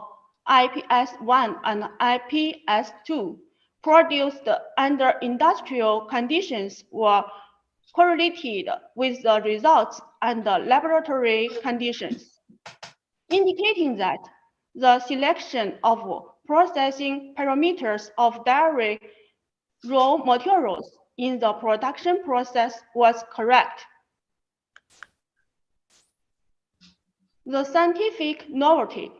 IPS1 and IPS2 produced under industrial conditions were correlated with the results under laboratory conditions, indicating that the selection of processing parameters of dairy raw materials in the production process was correct. The scientific novelty,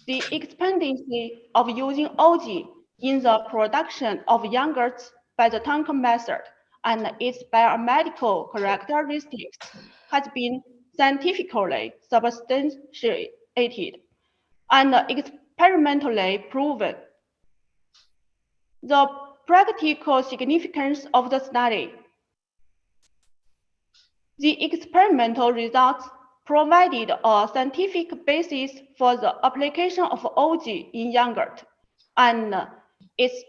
the expediency of using OG in the production of yogurts by the Tonka method and its biomedical characteristics has been scientifically substantiated and experimentally proven. The practical significance of the study. The experimental results provided a scientific basis for the application of OG in yogurt, and its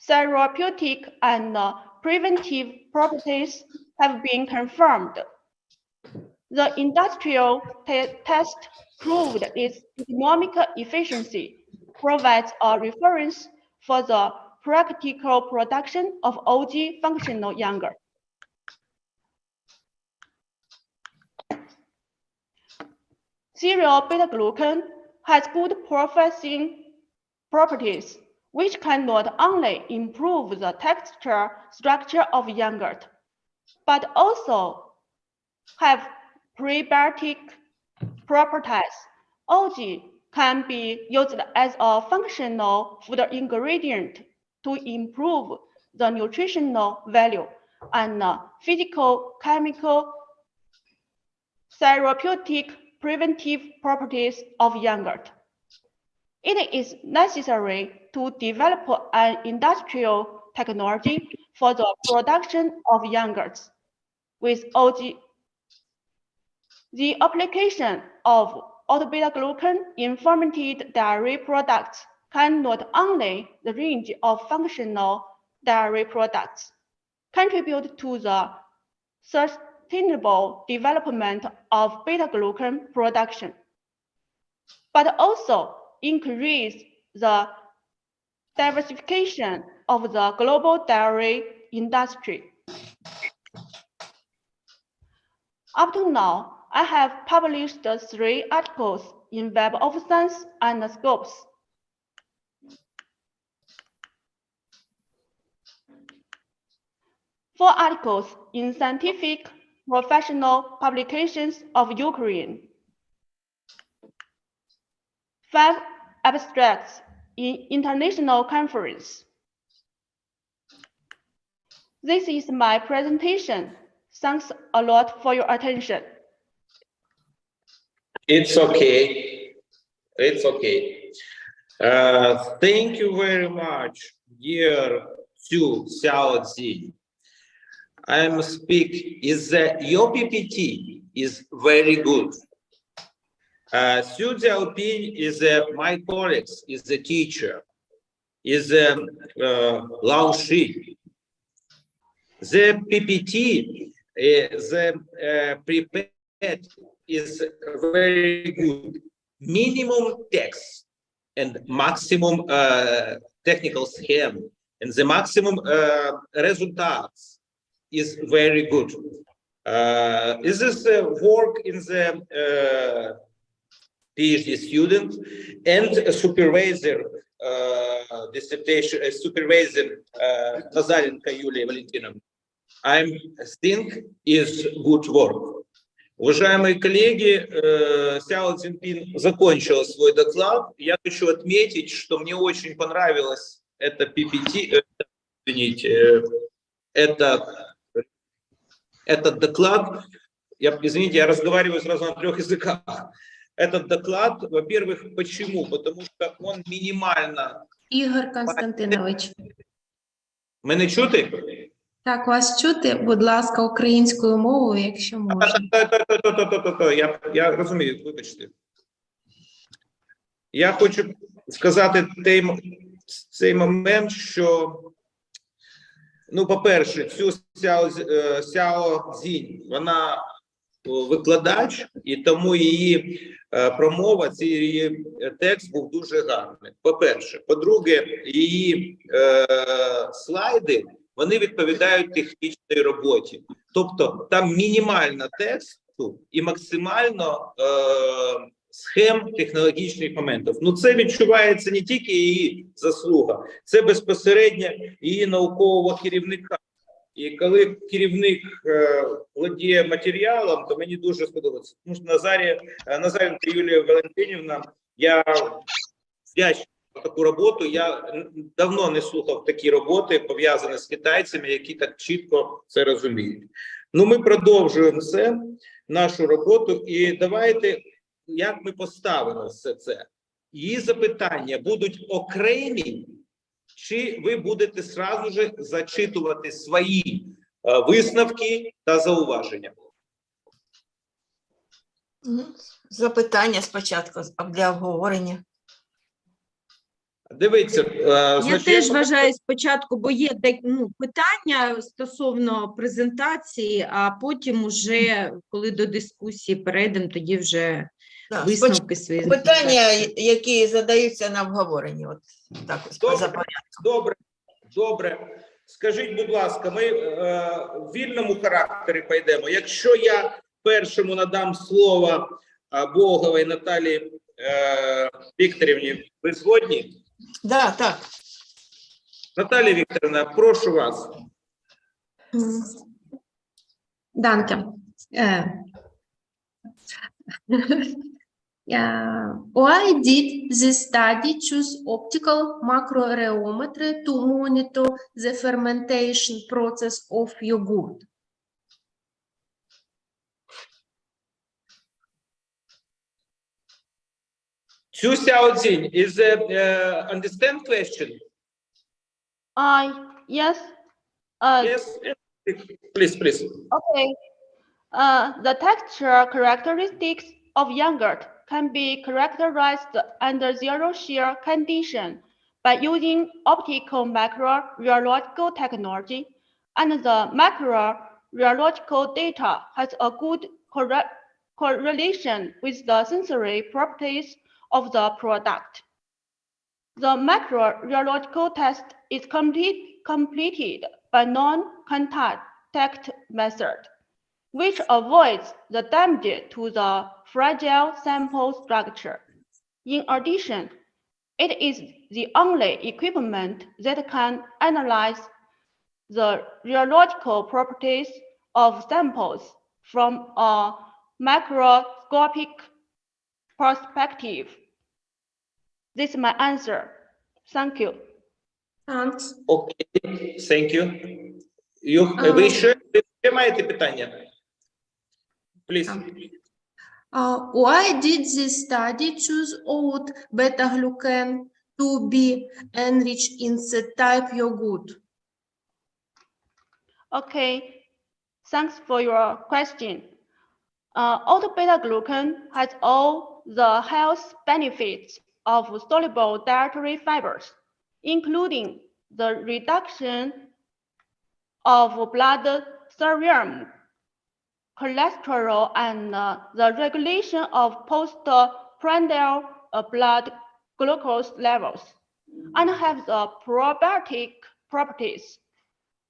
therapeutic and preventive properties have been confirmed. The industrial test proved its economic efficiency, provides a reference for the practical production of OG functional yogurt. Serial beta-glucan has good processing properties, which can not only improve the texture structure of yogurt, but also have prebiotic properties. OG can be used as a functional food ingredient to improve the nutritional value and physical, chemical, therapeutic, preventive properties of yogurt. It is necessary to develop an industrial technology for the production of yogurts with OG. The application of beta-glucan in fermented dairy products can not only the range of functional dairy products, contribute to the sustainable development of beta-glucan production, but also increase the diversification of the global dairy industry. Up to now, I have published 3 articles in Web of Science and Scopes. Four articles in scientific professional publications of Ukraine. 5 abstracts in international conference. This is my presentation. Thanks a lot for your attention. It's okay. It's okay. Thank you very much, dear Xu Xiaozi. I'm speak is your PPT is very good. Xu Xiaoping is my colleague, is the teacher, is Lao Shi. The PPT prepared is very good. Minimum text and maximum technical scheme and the maximum results is very good. Is this work in the PhD student and a supervisor dissertation, supervisor Nazarenko Yulia Valentinovna? I think is good work. Уважаемые коллеги, Сяо Цзиньпин закончила свой доклад. Я хочу отметить, что мне очень понравилось это PPT, извините, этот доклад. Извините, я разговариваю сразу на 3 языках. Этот доклад, во-первых, почему? Потому что он минимально... Ігор Константинович. Мене чути? Так, вас чути, будь ласка, українською мовою, якщо можна. Я розумію, вибачте. Я хочу сказати цей момент, що, ну, по-перше, цю Сяо Цзінь, вона викладач, і тому її промова, її текст був дуже гарний. По-перше. По-друге, її слайди, вони відповідають технічній роботі. Тобто там мінімально тексту і максимально схем технологічних моментів. Ну це відчувається не тільки її заслуга, це безпосередньо її наукового керівника. І коли керівник володіє матеріалом, то мені дуже сподобається. Тому що Назаренко Юлія Валентинівна, я вдячний за таку роботу. Я давно не слухав такі роботи, пов'язані з китайцями, які так чітко це розуміють. Ну, ми продовжуємо нашу роботу, і давайте, як ми поставимо все це. Її запитання будуть окремі, чи ви будете сразу же зачитувати свої висновки та зауваження? Запитання спочатку для обговорення. Дивіться, я теж вважаю спочатку, бо є питання стосовно презентації, а потім уже, коли до дискусії перейдемо, тоді вже висновки свої. Питання, які задаються на обговоренні. От так ось за порядком. Добре. Скажіть, будь ласка, ми в вільному характері пойдемо. Якщо я першому надам слово Боговій Наталії Вікторівні. Ви згодні? Да, так. Наталія Вікторівна, прошу вас. Danke. Why did this study choose optical macroaerometry to monitor the fermentation process of yogurt? Цю Xiaojin is understand question? Yes. Yes. Please. Okay. The texture characteristics of yogurt can be characterized under zero shear condition by using optical macro-rheological technology, and the macro-rheological data has a good correlation with the sensory properties of the product. The macro-rheological test is completed by non-contact method, which avoids the damage to the fragile sample structure. In addition, it is the only equipment that can analyze the rheological properties of samples from a macroscopic perspective. This is my answer. Thank you. Thanks. Окей, thank you. Ви ще маєте питання? Please. Why did this study choose oat beta-glucan to be enriched in Z-type yogurt? Okay, thanks for your question. Oat beta-glucan has all the health benefits of soluble dietary fibers, including the reduction of blood serum cholesterol and the regulation of postprandial blood glucose levels, and have the probiotic properties.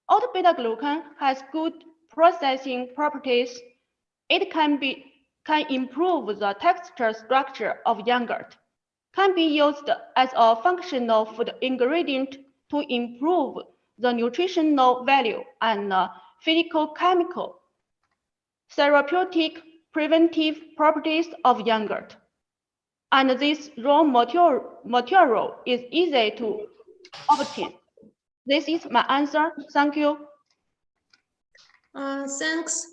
Oat beta-glucan has good processing properties. It can improve the texture structure of yogurt, can be used as a functional food ingredient to improve the nutritional value and physicochemical, therapeutic, preventive properties of yogurt. And this raw material is easy to obtain. This is my answer. Thank you. Thanks.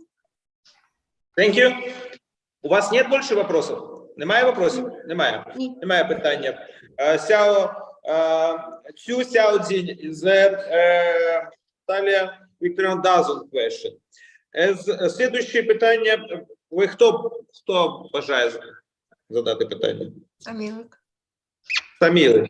Thank you. У вас нет больше вопросов? Немає вопросів? Немає. Ні. Немає питання. Цю Xiaojin is Наталія Вікторівна doesn't question. Слідуюче питання. Ви хто бажає задати питання? Самілик.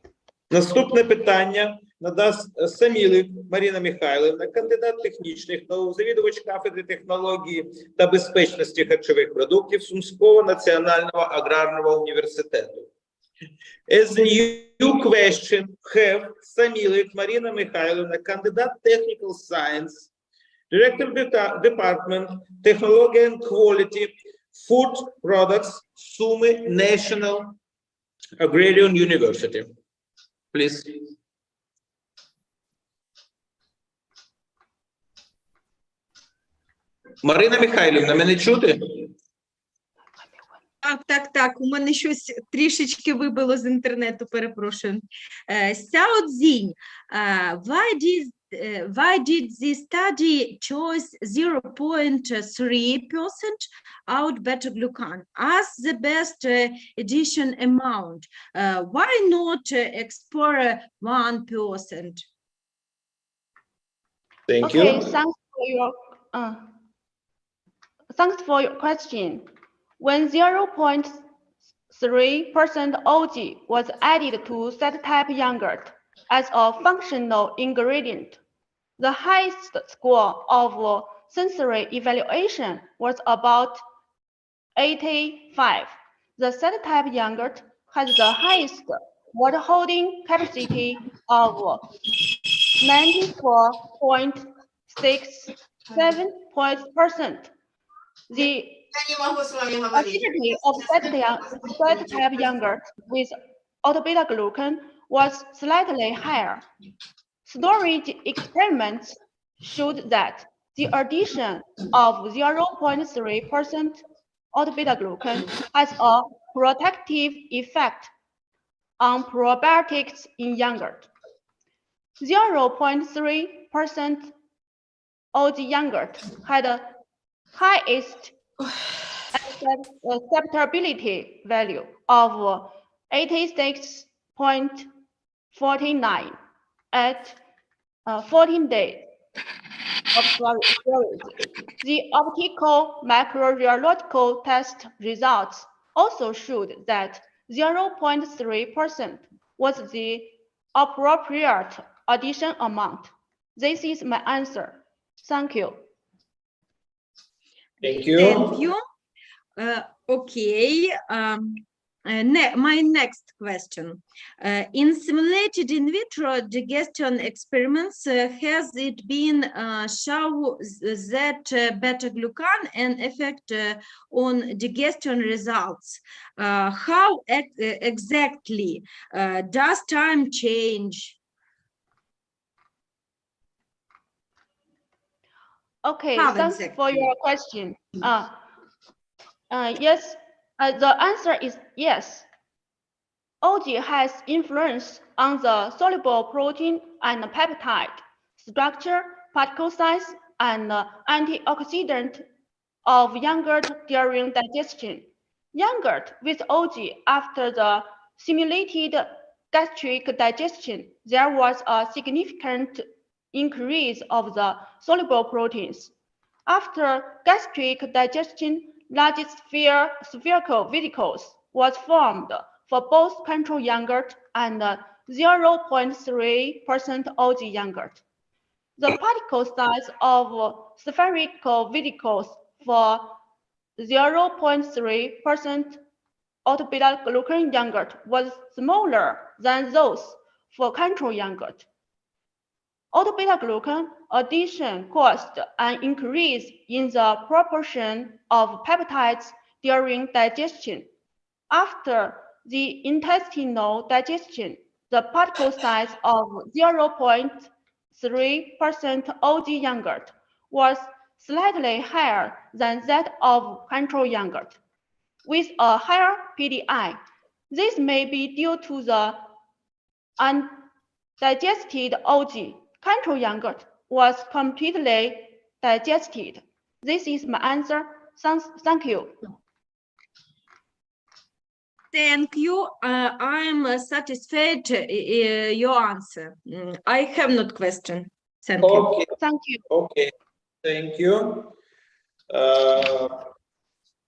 Наступне питання надасть Самілик Марина Михайлівна, кандидат технічних наук, завідувач кафедри технології та безпечності харчових продуктів Сумського національного аграрного університету. As new question have Самілик Марина Михайлівна, кандидат technical science, director department, technology and quality, food products, Sumy National Agrarian University. Please. Марина Михайлівна, мене чути? Так. У мене щось трішечки вибило з інтернету, перепрошую. Xiaojin, why did the study choose 0.3% out beta-glucan as the best addition amount? Why not explore 1%? Thank Okay, you. thanks for your question. When 0.3% OG was added to Z-type yogurt as a functional ingredient, the highest score of sensory evaluation was about 85. The Z-type yogurt has the highest water-holding capacity of 94.67%. The Я не могу с вами говорить. Acidity of fat type yogurt with auto-beta glucan was slightly higher. Storage experiments showed that the addition of 0.3% auto-beta glucan has a protective effect on probiotics in yogurt. 0.3% OG yogurt had the highest acceptability value of 86.49 at 14 days of storage. The optical microbiological test results also showed that 0.3% was the appropriate addition amount. This is my answer. Thank you. Thank you. Thank you. Okay. My next question. In simulated in vitro digestion experiments, has it been shown that beta-glucan an effect on digestion results? How exactly does time change? Okay, How thanks for exactly? your question. Yes, the answer is yes. OG has influence on the soluble protein and peptide structure, particle size, and antioxidant of yogurt during digestion. Yogurt with OG after the simulated gastric digestion, there was a significant increase of the soluble proteins. After gastric digestion, large spherical vesicles was formed for both control yogurt and 0.3% OG yogurt. The particle size of spherical vesicles for 0.3% auto-beta glucan yogurt was smaller than those for control yogurt. Auto-beta glucan addition caused an increase in the proportion of peptides during digestion. After the intestinal digestion, the particle size of 0.3% OG yogurt was slightly higher than that of control yogurt, with a higher PDI. This may be due to the undigested OG. Control yogurt was completely digested. This is my answer. Thank you. Thank you. I'm satisfied your answer. I have not question. Thank you. Okay. Thank you. Okay. Thank you.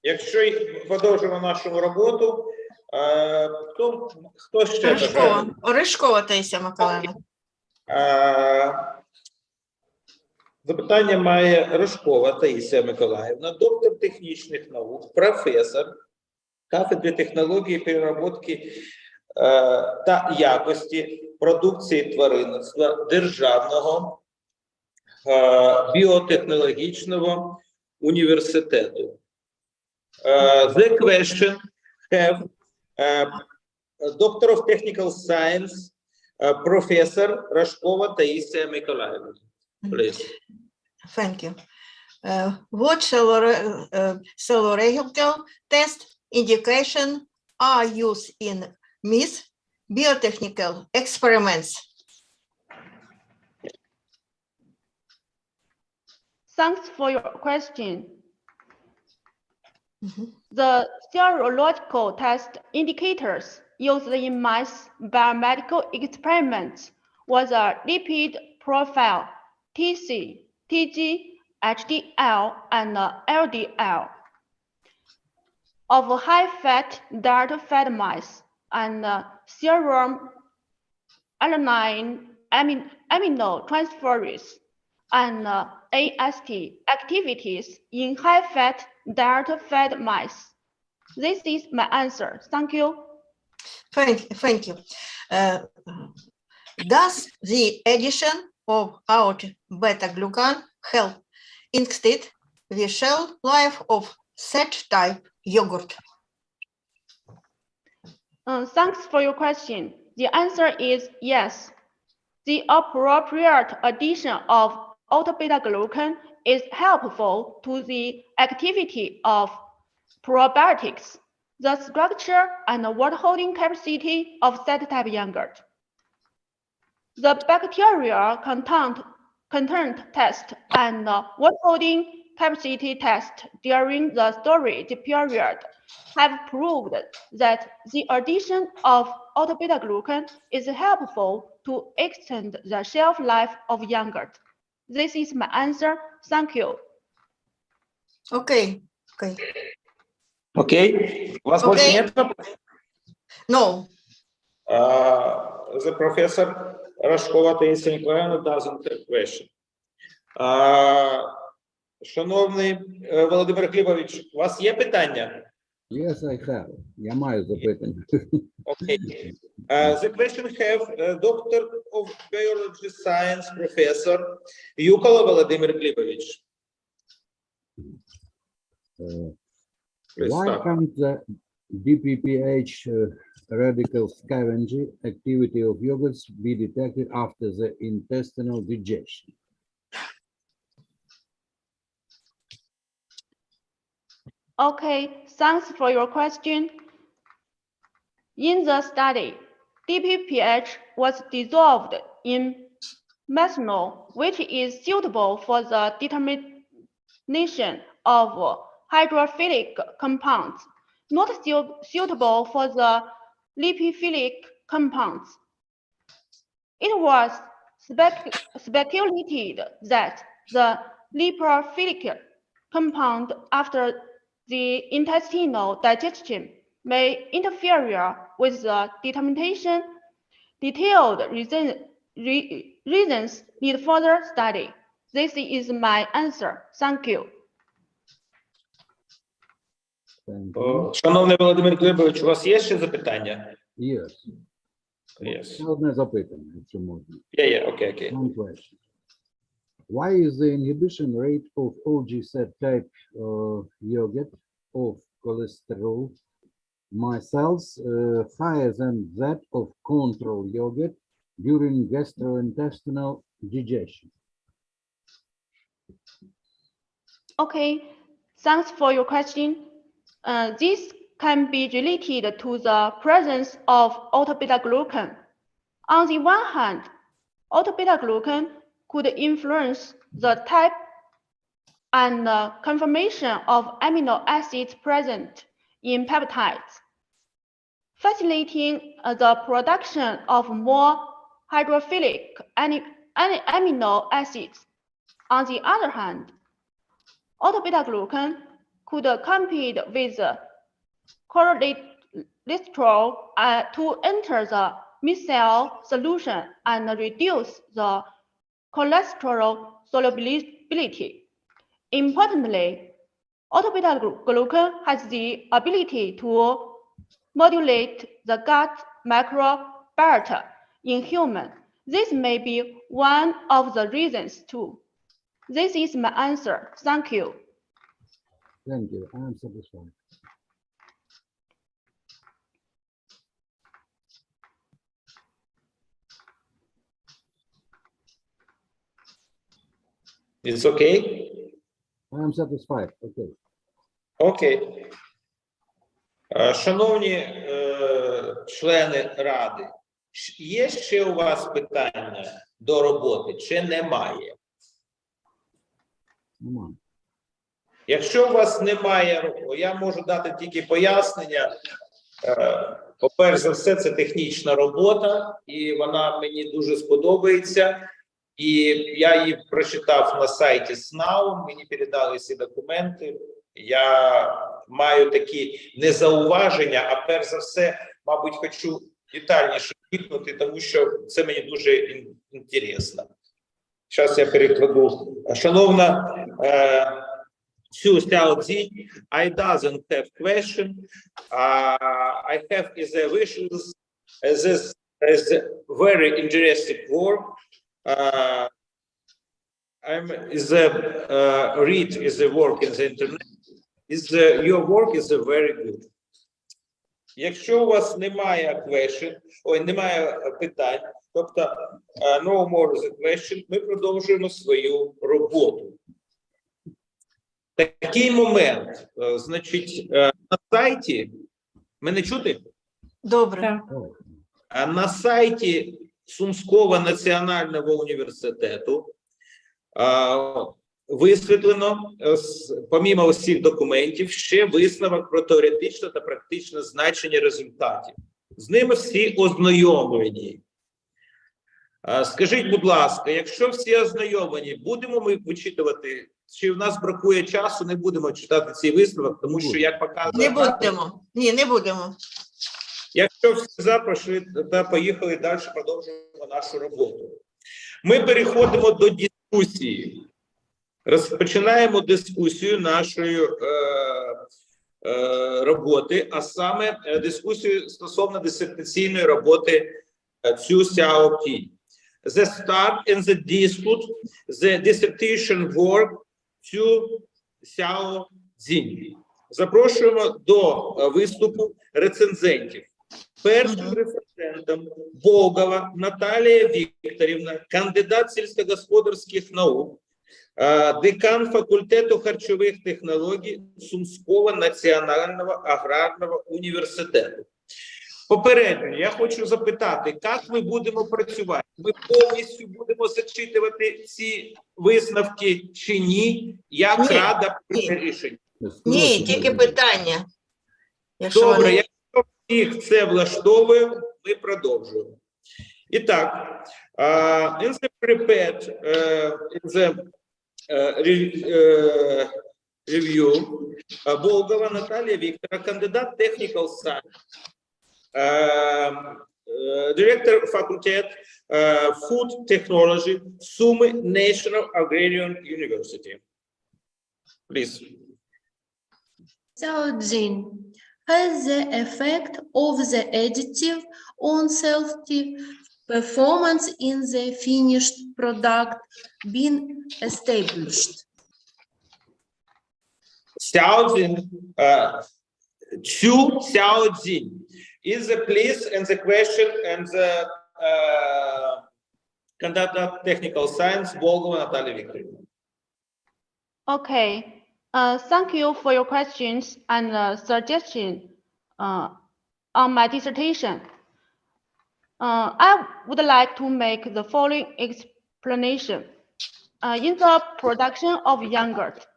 Якщо продовжимо нашу роботу, хто ще бажає? Орешкова Таїсія Миколаївна. Запитання має Рожкова Таїсія Миколаївна, доктор технічних наук, професор кафедри технології переробки та якості продукції тваринництва Державного біотехнологічного університету. The question have Doctor of Technical Science, Professor Rashkova Taisia Mikolaevna. Please. Thank you. What serological test indication are used in MIS biotechnical experiments? Thanks for your question. The serological test indicators used in mice biomedical experiments was a lipid profile, TC, TG, HDL, and LDL of high-fat diet fed mice and serum alanine aminotransferase and AST activities in high-fat diet fed mice. This is my answer. Thank you. Thank you. Does the addition of out beta-glucan help extend the shelf life of Set type yogurt. Thanks for your question. The answer is yes. The appropriate addition of alpha-beta-glucan is helpful to the activity of probiotics, the structure and water-holding capacity of set-type yogurt. The bacterial content test and water-holding capacity test during the storage period have proved that the addition of alpha-beta-glucan is helpful to extend the shelf life of yogurt. This is my answer. Thank you. Okay. Okay. Окей. У вас больше Окей. нет вопросов? No. The professor Рожкова Таїсія Ніколаївна doesn't have question. Шановний Володимир Глібович, у вас є питання? Yes, I have. Я маю запитання. Okay. The question have Doctor of Biology Science Professor Юкола Володимир Глібович. Why can't the DPPH radical scavenging activity of yogurts be detected after the intestinal digestion? Okay, thanks for your question. In the study, DPPH was dissolved in methanol, which is suitable for the determination of hydrophilic compounds, not suitable for the lipophilic compounds. It was speculated that the lipophilic compound after the intestinal digestion may interfere with the determination. Detailed reasons need further study. This is my answer. Thank you. Thank you. Шановний Володимир Глібович, у вас є ще запитання? Yes. Yes. Ще одне запитання, якщо можна. Okay. One question. Why is the inhibition rate of OG set type yogurt of cholesterol micelles higher than that of control yogurt during gastrointestinal digestion? Okay, thanks for your question. This can be related to the presence of alpha-beta-glucan. On the one hand, alpha-beta-glucan could influence the type and conformation of amino acids present in peptides, facilitating the production of more hydrophilic amino acids. On the other hand, alpha-beta-glucan could compete with cholesterol to enter the micelle solution and reduce the cholesterol solubility. Importantly, alpha-beta-glucan has the ability to modulate the gut microbiota in humans. This may be one of the reasons too. This is my answer. Thank you. Thank you. I am satisfied. It's okay? I am satisfied. Okay. Окей. Шановні члени Ради, є ще у вас питання до роботи чи немає? Немає. Якщо у вас немає, я можу дати тільки пояснення. По-перше за все, це технічна робота, і вона мені дуже сподобається. І я її прочитав на сайті СНАУ, мені передали всі документи. Я маю такі незауваження, а перш за все, мабуть, хочу детальніше вникнути, тому що це мені дуже інтересно. Зараз я перекладу. Шановна Сю Сяодзі, I doesn't have question. I have is a wishes as very interesting work. I'm read is a work in the internet. your work is very good. Якщо у вас немає немає питань, тобто no more the question, ми продовжуємо свою роботу. Такий момент, значить, на сайті, мене чути? Добре. На сайті Сумського національного університету висвітлено, помімо усіх документів, ще висновок про теоретичне та практичне значення результатів. З ними всі ознайомлені. Скажіть, будь ласка, якщо всі ознайомлені, будемо ми вичитувати, чи в нас бракує часу, не будемо читати цей висновок, тому що, як показує... Не будемо. Ні, не будемо. Якщо всі запрошують, то поїхали далі, продовжуємо нашу роботу. Ми переходимо до дискусії. Розпочинаємо дискусію нашої роботи, а саме дискусію стосовно дисертаційної роботи Цю Сяо-Пі. The start and the dispute, the dissertation work Цю Сяо-Цзінь. Запрошуємо до виступу рецензентів. Першим рецензентом Болгова Наталія Вікторівна, кандидат сільськогосподарських наук, декан факультету харчових технологій Сумського національного аграрного університету. Попередньо я хочу запитати, як ми будемо працювати? Ми повністю будемо зачитувати ці висновки чи ні? Як Ні, Рада прийме рішення? Ні, тільки питання. Якщо Добре, вони- якщо всіх це влаштовує, ми продовжуємо. І так, in the prepared, in the review, Болгова Наталія Віктора, кандидат technical science, директор факультет food technology, Суми National Agrarian University. Please. Xiaojin has the effect of the additive on self-performance in the finished product been established. Xiaojin, Chu Xiaojin is the place and the question and the conduct of technical science, Болгова Наталья Викторовна. Okay. Thank you for your questions and suggestion on my dissertation. I would like to make the following explanation. In the production of yogurt,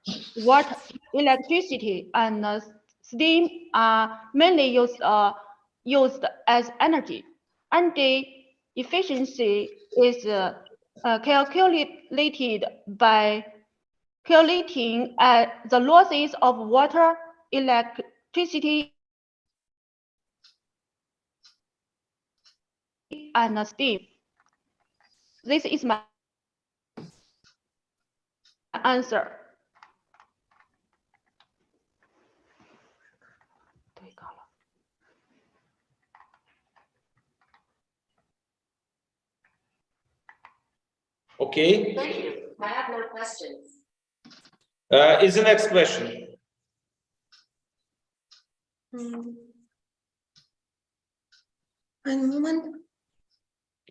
water, electricity, and steam are mainly used as energy. Energy efficiency is calculated by calculating the losses of water, electricity, and steam. This is my answer. Okay. Thank you. I have no questions. Is the next question. One moment.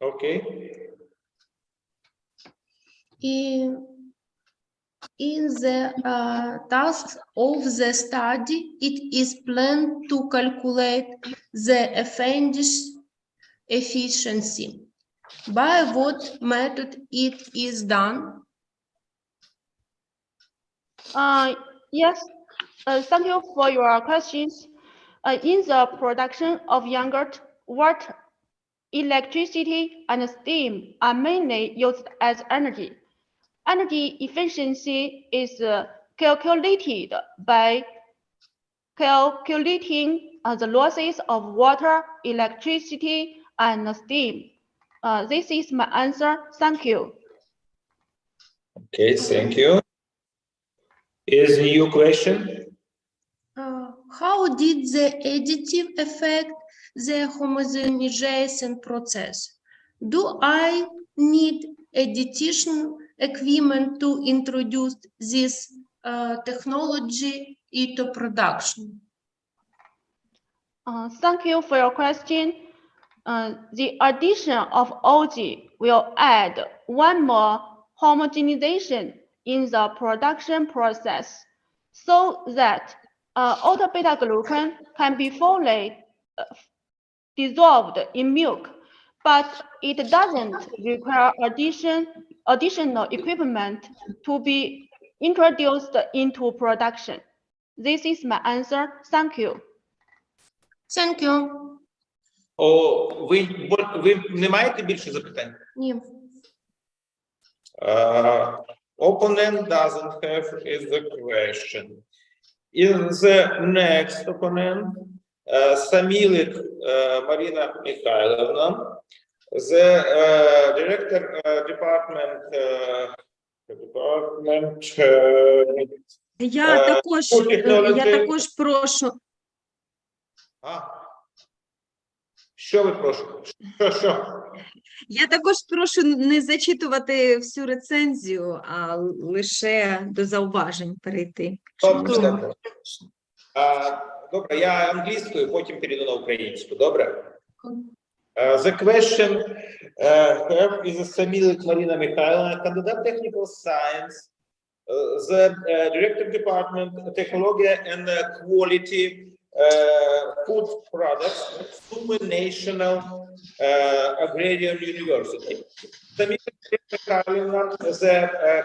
Okay. In the tasks of the study, it is planned to calculate the efficiency. By what method it is done? Yes, thank you for your questions. In the production of yogurt, water, electricity, and steam are mainly used as energy. Energy efficiency is calculated by calculating the losses of water, electricity, and steam. This is my answer. Thank you. Okay, thank you. Is your question? How did the additive affect the homogenization process? Do I need addition equipment to introduce this technology into production? Thank you for your question. The addition of OG will add one more homogenization in the production process so that auto beta glucan can be fully dissolved in milk, but it doesn't require additional equipment to be introduced into production. This is my answer. Thank you. Thank you. Ви не маєте більше запитань? Ні. Opponent doesn't have is the question. Is the next opponent Самілик Марина Михайловна, the director department Я також прошу. Що ви прошу? Що? Я також прошу не зачитувати всю рецензію, а лише до зауважень перейти. Добре, я англійською, потім перейду на українську. Добре? The question is Самілик Марина Михайловна, кандидат technical science, the director department, technology and quality food products, Sumy National Agrarian University. Samілик Михайловна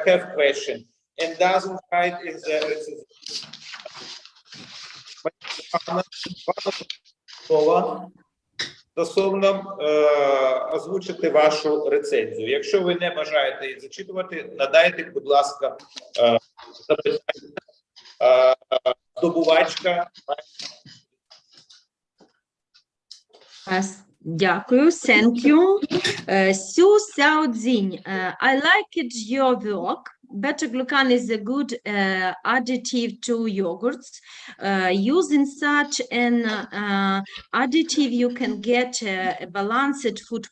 have question and doesn't write in the recitation. Стосовно озвучити вашу рецензію. Якщо ви не бажаєте її зачитувати, надайте, будь ласка, запитання. Здобувачка. Дякую, thank you. Сю Сяодзінь, I liked your work. Beta-glucan is a good additive to yogurts. Using such an additive, you can get a balanced food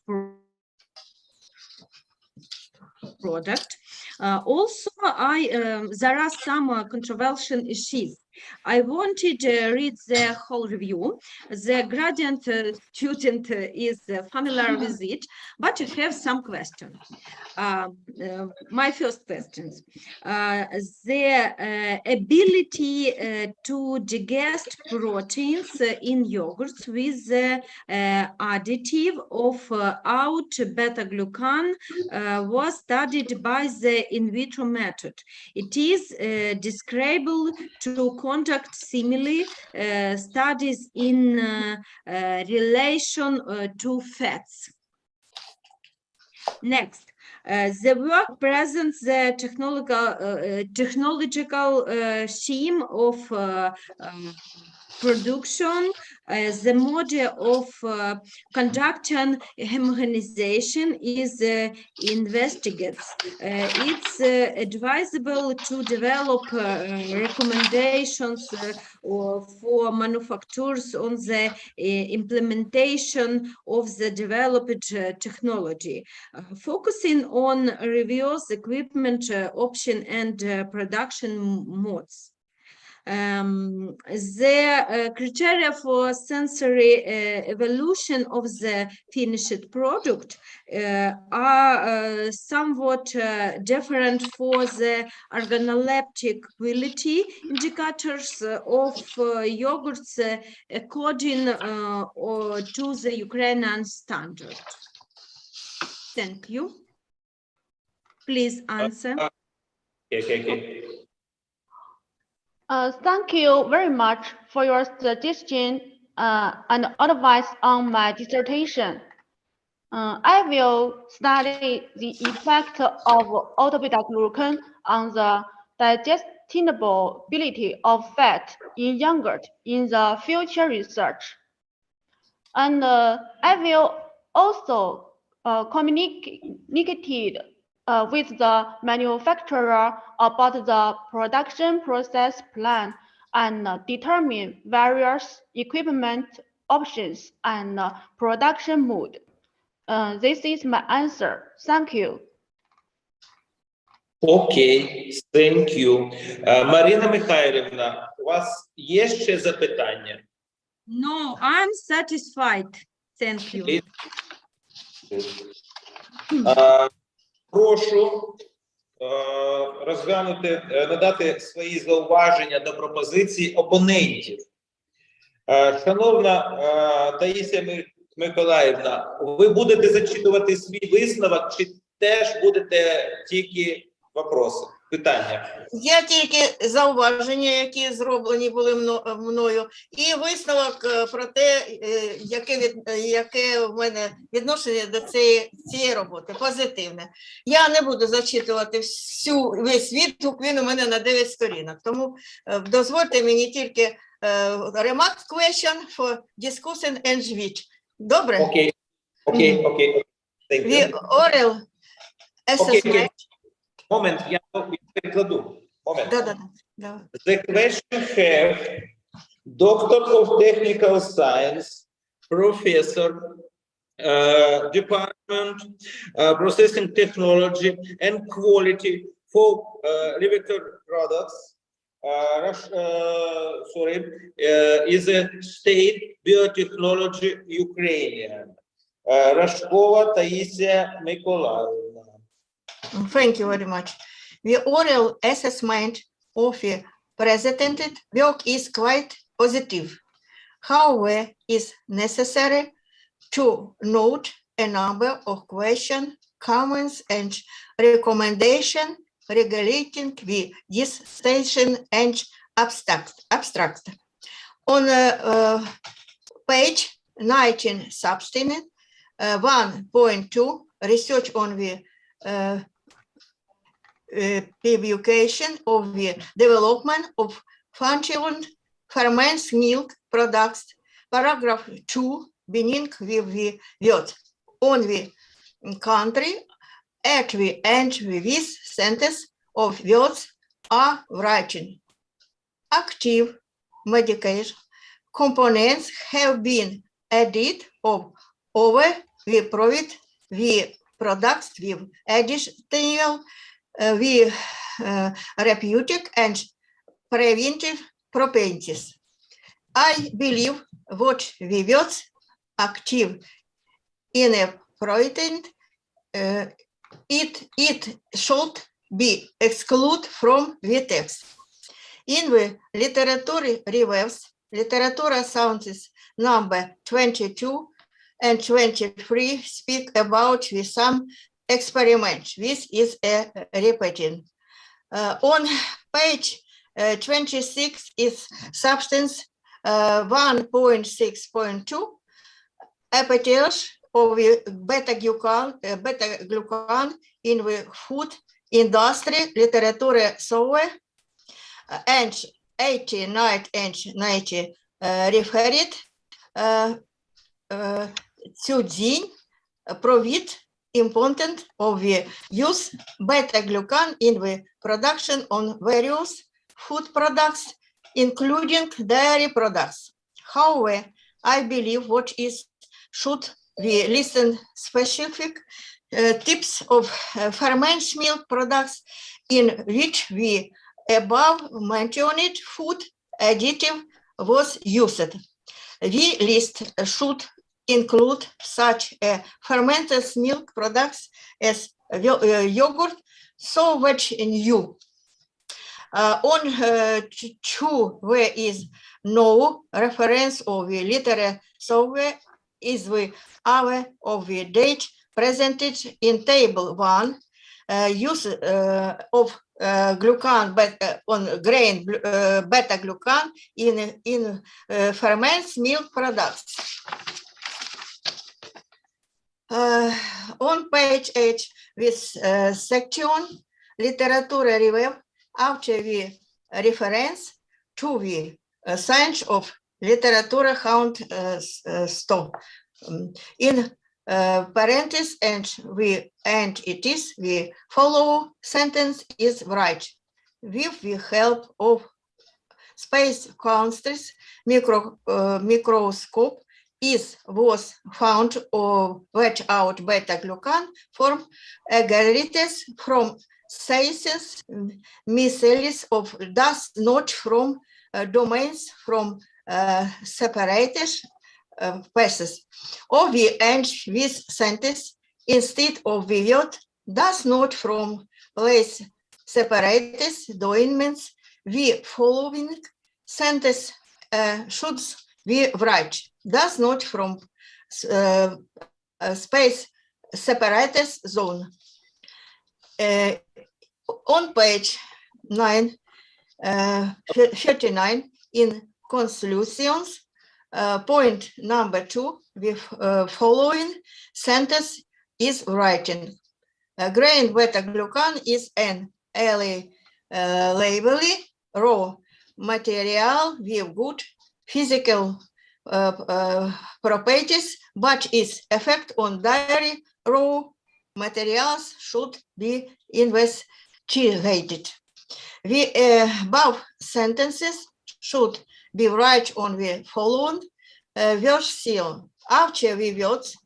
product. Also, there are some controversial issues. I wanted to read the whole review. The graduate student is familiar with it, but I have some questions. My first questions. The ability to digest proteins in yogurts with the additive of out beta-glucan was studied by the in vitro method. It is describable to conduct similar studies in relation to fats. Next, the work presents the technological scheme of production, the model of conducting homogenization is investigated. It's advisable to develop recommendations for manufacturers on the implementation of the developed technology, focusing on reverse equipment option and production modes. The criteria for sensory evolution of the finished product are somewhat different for the organoleptic quality indicators of yogurts according to the Ukrainian standard. Thank you. Please answer. Okay. Thank you very much for your suggestion and advice on my dissertation. I will study the effect of auto-beta-glucan on the digestibility of fat in yogurt in the future research. And I will also communicate with the manufacturer about the production process plan and determine various equipment options and production mode. This is my answer. Thank you. Окей, thank you. Марина Михайлівна, у вас є ще запитання? No, I'm satisfied. Thank you. Прошу розглянути, надати свої зауваження до пропозицій опонентів. Шановна Таїсія Миколаївна, ви будете зачитувати свій висновок, чи теж будете тільки вопроси, питання? Є тільки зауваження, які зроблені були мною, і висновок про те, яке в мене відношення до цієї роботи, позитивне. Я не буду зачитувати весь відгук, він у мене на 9 сторінок, тому дозвольте мені тільки remark question for discussion and switch. Добре? Окей. Thank you. The oral assessment. Момент, я перекладу. Момент. Да. The question have Doctor of Technical Science, Professor, Department, Processing Technology and Quality for Laboratory Products. Is a State Biotechnology Ukrainian. Рашкова Таїсія Миколаївна. Thank you very much. The oral assessment of the presented work is quite positive. However, it is necessary to note a number of questions, comments, and recommendations regulating the dissertation and abstract. On page 19, substance 1.2, research on the publication of the development of functional ferment milk products, paragraph 2, beginning with the word on the country, at the end with sentence of words are written. Active medication components have been added over the products with additional therapeutic and preventive properties. I believe what the words active in a protein it should be excluded from the text. In the literature reviews, literature sources number 22 and 23 speak about some experiments. This is a repeating. On page 26 is substance 1.6.2, epithelials of the beta-glucan in the food industry, literature survey, and 89 and 90 referred to the provide important of the use beta-glucan in the production on various food products, including dairy products. However, I believe what is should we listen specific types of ferment milk products in which the above mentioned food additive was used. The list should include such fermented milk products as yogurt, so much new. On 2, there is no reference of the literature survey is the hour of the date presented in table 1, use of glucan on grain beta-glucan in fermented milk products. On page 8, with section literature review, after the reference to the science of literature count stop. In parentheses and it is the follow sentence is right. With the help of space constraints microscope was found of watch out beta-glucan form aggregates from sizes, miscellaneous of does not from domains from separated passes. Or we end with sentence instead of without, does not from place separated domains. We following sentence should we write does not from space separated zone. On page 39 in conclusions, point number 2 with following sentence is writing. Grain beta-glucan is an early labelly raw material with good physical properties, but its effect on dairy raw materials should be investigated. The above sentences should be right on the following version. After the words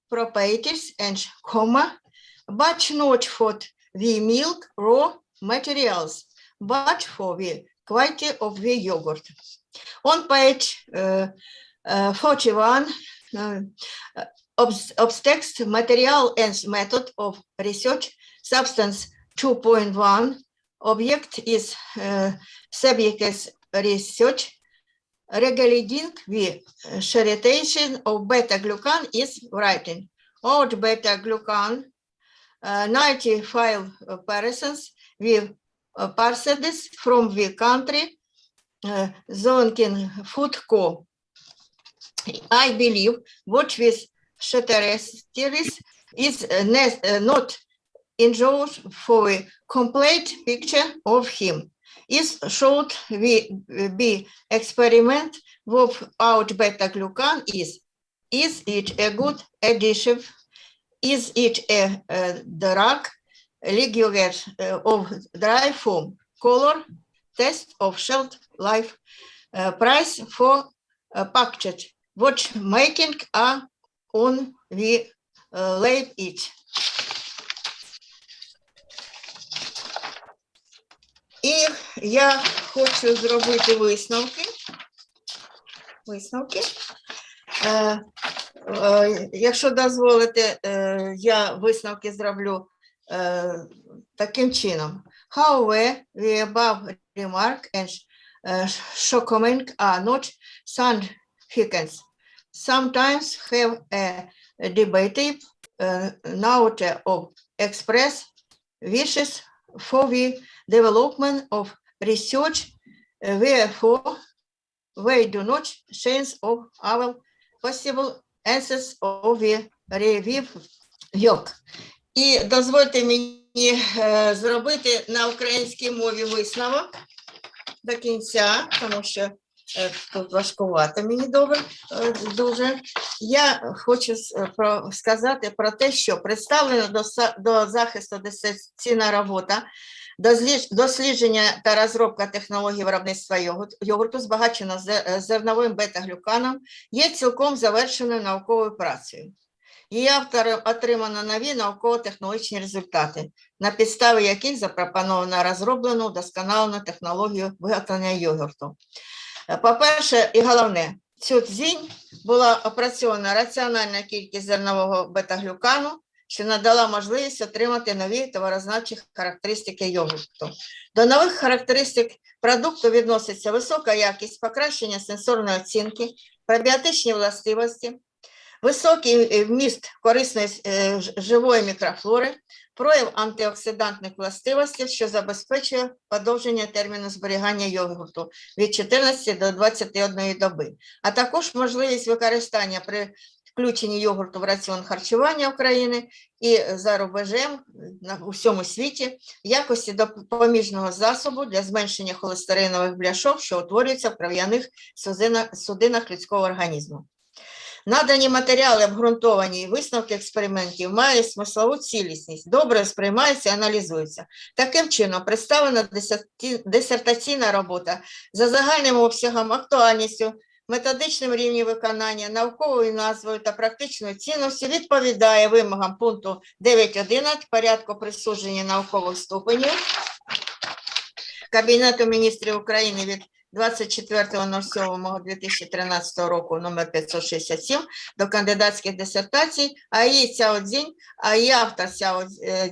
properties and comma, but not for the milk raw materials, but for the quality of the yogurt. On page 41, text material and method of research, substance 2.1, object is subject research, regarding the saturation of beta-glucan is writing. Out beta-glucan 95% with parcels from the country Zonkin Food Co. I believe what with characteristics is not enjoyed for a complete picture of him. Is should we be experiment without beta-glucan is it a good addition? Is it a drug, regular of dry form, color, test of shelf life, price for package, watch making on the label it. І я хочу зробити висновки. Якщо дозволите, я висновки зроблю таким чином. However, the above remark and comment are not significant. Sometimes have a debated note of express wishes for the development of research, therefore we do not change of our possible answers of the review. І дозвольте мені зробити на українській мові висновок до кінця, тому що тут важкувато мені дуже. Я хочу сказати про те, що представлена до захисту дисертаційна робота, дослідження та розробка технологій виробництва йогурту, збагачена зерновим бета-глюканом, є цілком завершеною науковою працею. Її автором отримано нові науково-технологічні результати, на підставі яких запропоновано розроблену удосконалену технологію виготовлення йогурту. По-перше, і головне, цю дзінь була опрацьована раціональна кількість зернового бета-глюкану, що надала можливість отримати нові товарознавчі характеристики йогурту. До нових характеристик продукту відноситься висока якість, покращення сенсорної оцінки, пробіотичні властивості, високий вміст корисної живої мікрофлори, прояв антиоксидантних властивостей, що забезпечує подовження терміну зберігання йогурту від 14 до 21 доби, а також можливість використання при включенні йогурту в раціон харчування України і за рубежем на всьому світі в якості допоміжного засобу для зменшення холестеринових бляшок, що утворюються в кров'яних судинах людського організму. Надані матеріали, обґрунтовані і висновки експериментів мають смислову цілісність, добре сприймаються і аналізуються. Таким чином, представлена дисертаційна робота за загальним обсягом, актуальністю, методичним рівнем виконання, науковою назвою та практичною цінністю відповідає вимогам пункту 9.11 порядку присудження наукових ступенів Кабінету міністрів України від 24.07.2013 року номер 567 до кандидатських дисертацій, а її автор Сяо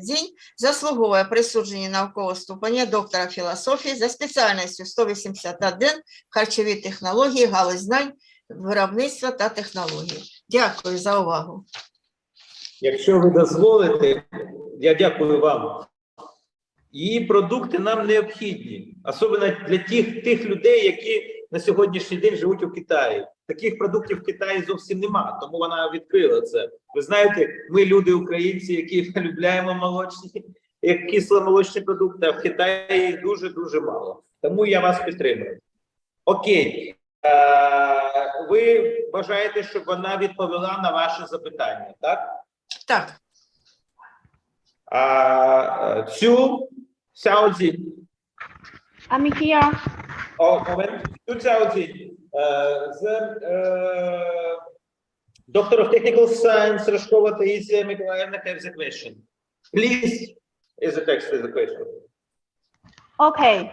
Цзінь заслуговує присудження наукового ступеня доктора філософії за спеціальністю 181 харчові технології, галузь знань, виробництва та технології. Дякую за увагу. Якщо ви дозволите, я дякую вам. Її продукти нам необхідні, особливо для тих людей, які на сьогоднішній день живуть у Китаї. Таких продуктів в Китаї зовсім нема, тому вона відкрила це. Ви знаєте, ми люди українці, які полюбляємо молочні, кисломолочні продукти, а в Китаї їх дуже-дуже мало. Тому я вас підтримую. Окей. Ви бажаєте, щоб вона відповіла на ваші запитання, так? Так. Цю Сяо Цзінь. I'm here. Moment. Цю Сяо Цзінь. Doctor of Technical Science, Рожкова Таїсія Миколаївна has a question. Please, is the text is the question. Okay.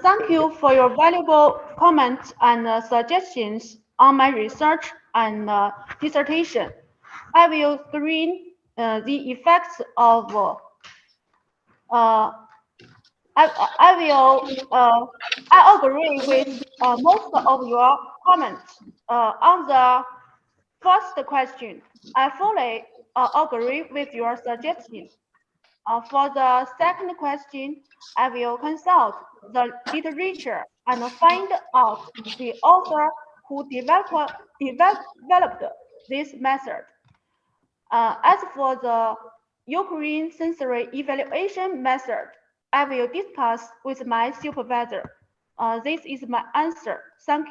Thank you for your valuable comments and suggestions on my research and dissertation. I will screen the effects of I agree with most of your comments. On the first question, I fully agree with your suggestion. For the second question, I will consult the literature and find out the author who developed this method. As for the Ukraine sensory evaluation method, I will discuss with my supervisor. This is my answer. Thank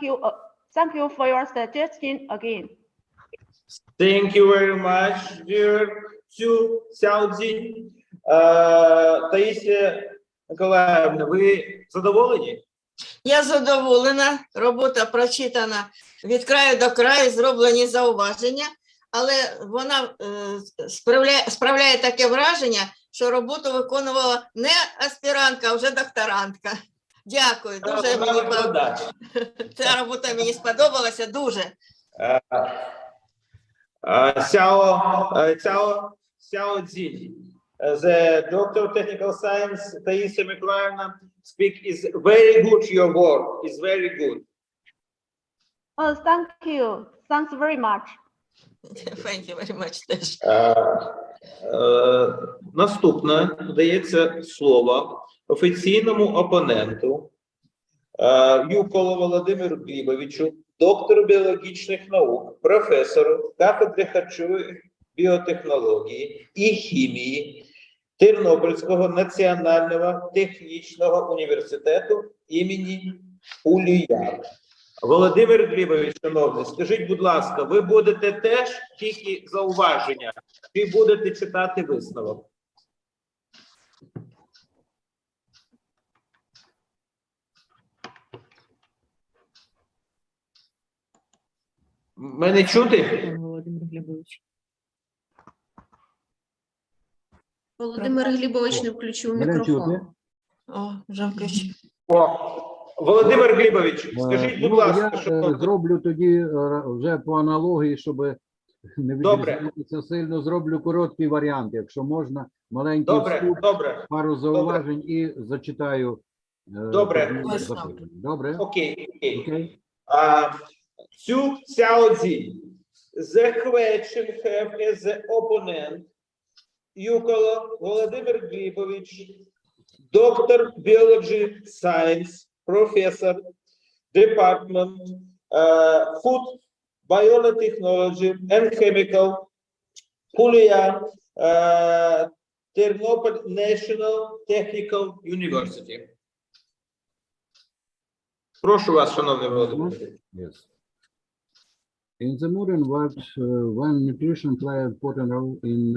you for your suggestion again. Thank you very much, dear Цю Сяо Цзінь. Таїсія Миколаївна, ви задоволені? Я задоволена, робота прочитана від краю до краю, зроблені зауваження, але вона справляє таке враження, що роботу виконувала не аспірантка, а вже докторантка. Дякую, дуже мені ця робота мені сподобалася, дуже. Сяо Цзінь. The Doctor of Technical Science, Taisia Mikolaevna, speak is very good. Your work is very good. Oh, thank you. Thanks very much. Thank you very much. Теж. Наступне дається слово офіційному опоненту Юколу Володимиру Глібовичу, доктору біологічних наук, професору кафедри харчових біотехнології і хімії Тернопільського національного технічного університету імені Улія. Володимир Глібович, шановний, скажіть, будь ласка, ви будете теж тільки зауваження, чи будете читати висновок? Мене чути? Володимир Глібович. Володимир Глібович не включив Мене мікрофон. чути? О, вже включив. Володимир Глібович, скажіть, будь ласка, я що... зроблю тоді вже по аналогії, щоб не відрізнятися сильно, зроблю короткий варіант, якщо можна, маленький вступ, пару зауважень і зачитаю. Добре. Добре? Окей. Цю Сяо Цзінь. The question have as the opponent Юколо Володимир Глібович, Doctor Biology Science, Professor, Department, Food Biotechnology and Chemical, Pulya, Ternopil National Technical University. Прошу вас, шановний Володимир. Yes. In the modern world, when nutrition plays an important role in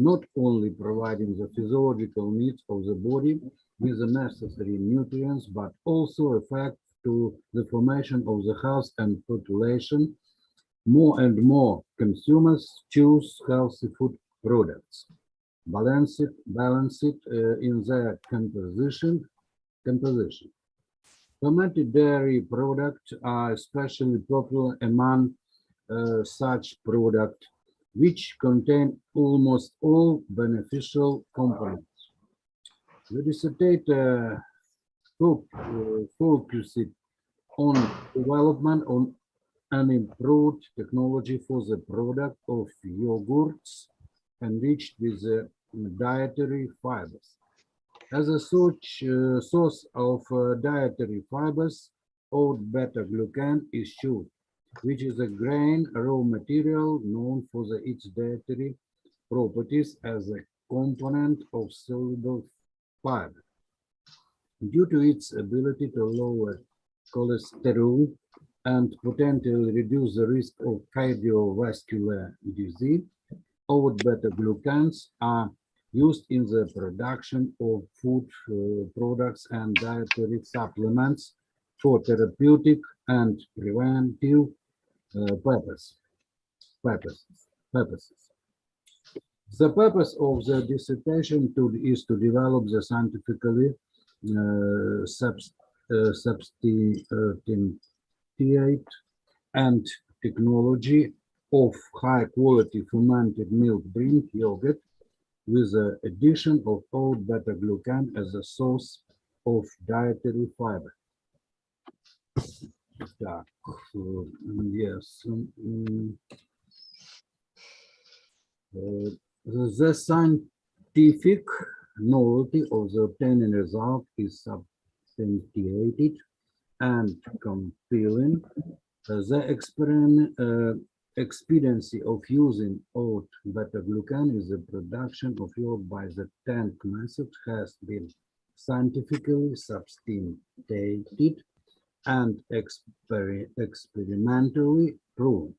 not only providing the physiological needs of the body with the necessary nutrients, but also affects to the formation of the health and population, more and more consumers choose healthy food products, balance it in their composition. Fermented dairy products are especially popular among such products which contain almost all beneficial components. The dissertation focused on development on an improved technology for the product of yogurts enriched with dietary fibers. As a source of dietary fibers, oat beta-glucan is chosen, which is a grain raw material known for its dietary properties as a component of soluble fiber. Due to its ability to lower cholesterol and potentially reduce the risk of cardiovascular disease, oat beta-glucans are used in the production of food products and dietary supplements for therapeutic and preventive purposes. The purpose of the dissertation is to develop the scientifically substantiate and technology of high-quality fermented milk drink yogurt with the addition of oat beta-glucan as a source of dietary fiber. Так, yes. The scientific novelty of the obtained result is substantiated and compelling. The expediency of using oat beta-glucan in the production of yogurt by the tank method has been scientifically substantiated and experimentally proven.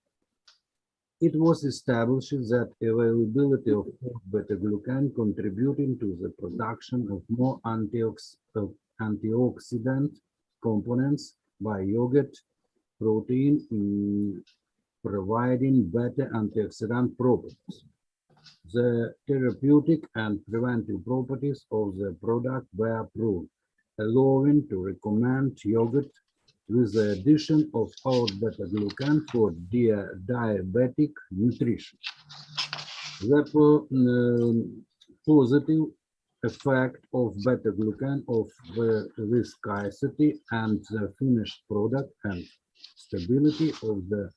It was established that availability of oat beta-glucan contributing to the production of more antioxidant components by yogurt protein providing better antioxidant properties. The therapeutic and preventive properties of the product were proved, allowing to recommend yogurt with the addition of oat beta-glucan for diabetic nutrition. The positive effect of beta-glucan of the viscosity and the finished product and stability of the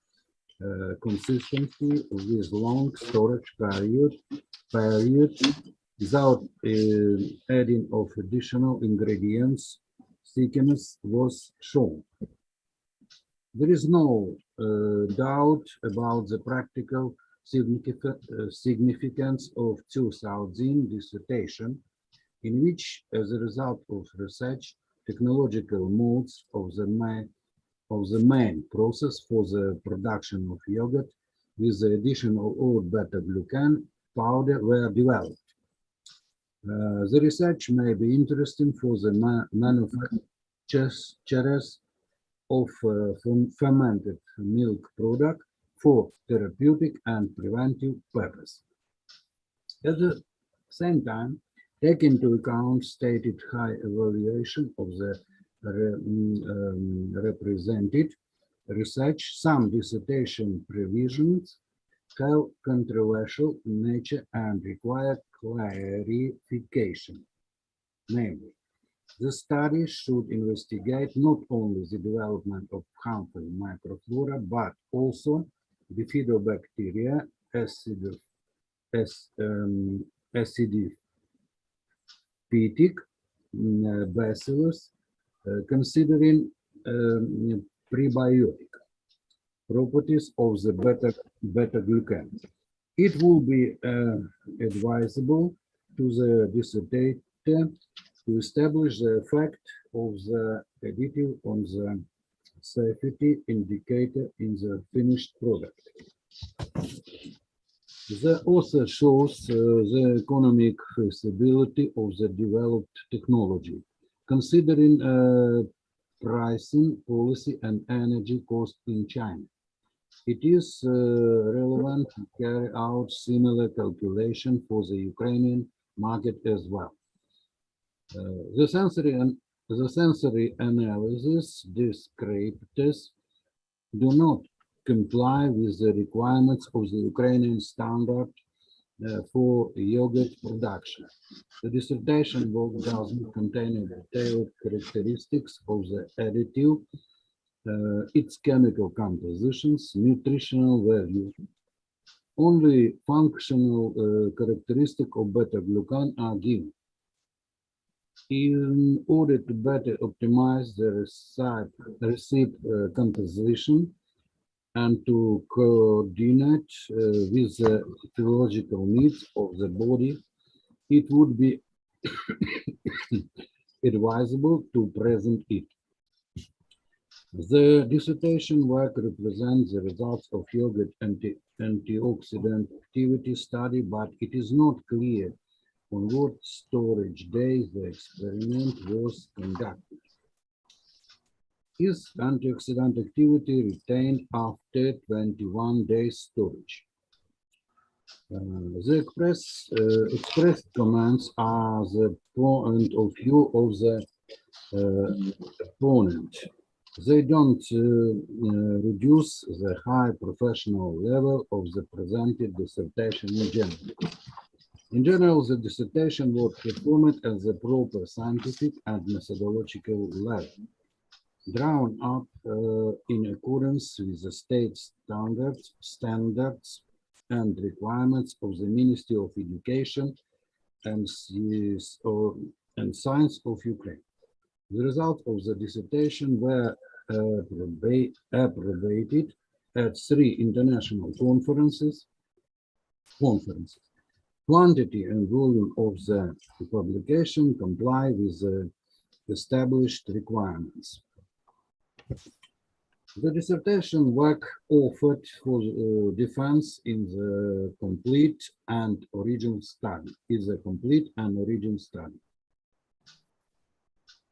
consistency with long storage period without adding of additional ingredients thickness was shown. There is no doubt about the practical significance of 2000 dissertation, in which, as a result of research, technological modes of the main process for the production of yogurt with the addition of oat beta-glucan powder were developed. The research may be interesting for the manufacturers of fermented milk product for therapeutic and preventive purpose. At the same time, take into account stated high evaluation of the represented research, some dissertation provisions have controversial nature and require clarification. Namely, the study should investigate not only the development of harmful microflora, but also bifidobacteria, acidic bacillus, considering prebiotic properties of the beta-glucan. It will be advisable to the dissertator to establish the effect of the additive on the safety indicator in the finished product. The author shows the economic feasibility of the developed technology, considering pricing policy and energy cost in China. It is relevant to carry out similar calculation for the Ukrainian market as well. The sensory analysis descriptors do not comply with the requirements of the Ukrainian standard for yogurt production. The dissertation work doesn't contain detailed characteristics of the additive, its chemical compositions, nutritional value. Only functional characteristic of beta-glucan are given. In order to better optimize the receipt composition and to coordinate with the physiological needs of the body, it would be advisable to present it. The dissertation work represents the results of yogurt antioxidant activity study, but it is not clear on what storage days the experiment was conducted. Is antioxidant activity retained after 21 days storage? The expressed comments are the point of view of the opponent. They don't reduce the high professional level of the presented dissertation in general. In general, the dissertation was performed at the proper scientific and methodological level, drawn up in accordance with the state standards and requirements of the Ministry of Education and Science of Ukraine. The results of the dissertation were approbated at 3 international conferences. Quantity and volume of the publication comply with the established requirements. The dissertation work offered for defense in the complete and original study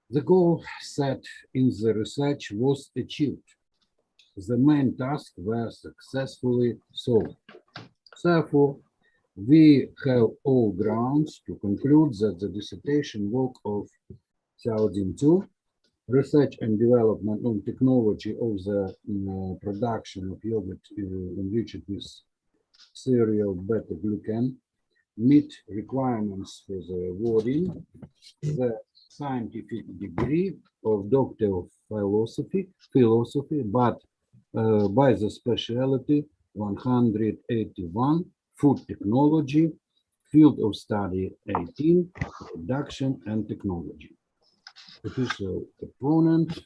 The goal set in the research was achieved. The main tasks were successfully solved. Therefore, we have all grounds to conclude that the dissertation work of Xiaojin-2, research and development on technology of the production of yogurt enriched with cereal beta-glucan, meet requirements for the awarding the scientific degree of Doctor of Philosophy, but by the specialty 181, Food Technology, Field of Study 18, Production and Technology. Official opponent,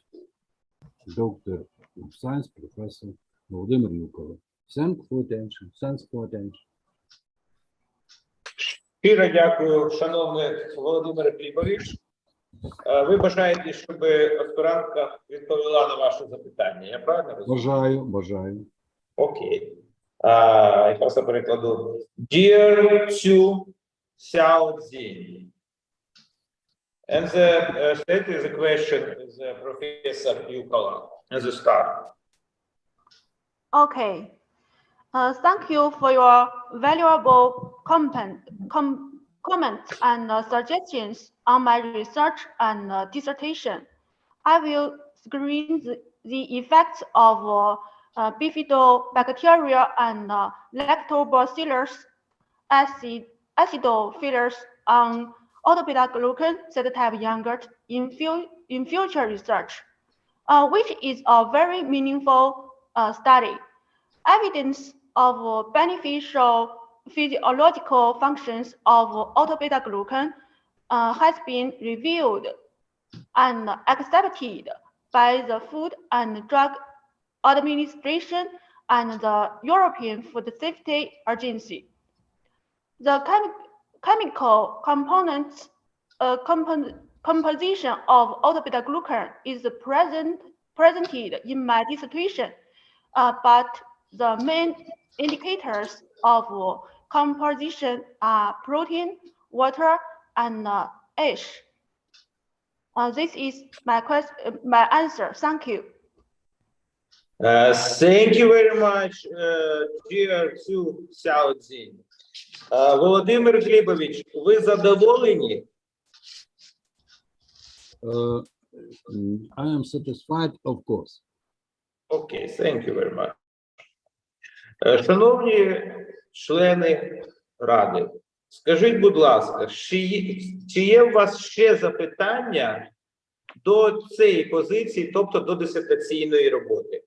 Doctor of Science, Professor Володимир Юкова. Thanks for attention. Щиро дякую, шановний Володимир Глібович. Ви бажаєте, щоб аспірантка відповіла на ваше запитання? Я правильно розумію? Бажаю. Окей. Я просто перекладу. Dear to Xiaojin. And the state is a question is Professor Yukola as a start. Okay. Thank you for your valuable comments and suggestions on my research and dissertation. I will screen the effects of bifidobacteria and lactobacillus acidophilus on autobeta-glucan set-type yogurt in future research, which is a very meaningful study. Evidence of beneficial physiological functions of autobeta-glucan has been reviewed and accepted by the Food and Drug Administration and the European Food Safety Agency. The chemical components composition of autobeta-glucan is presented in my dissertation, but the main indicators of composition are protein, water, and ash. This is my answer. Thank you. Thank you very much, dear Цю Сяодзінь. Володимир Глібович, ви задоволені? I am satisfied, of course. Окей, thank you very much. Шановні члени Ради, скажіть, будь ласка, чи є у вас ще запитання до цієї позиції, тобто до дисертаційної роботи?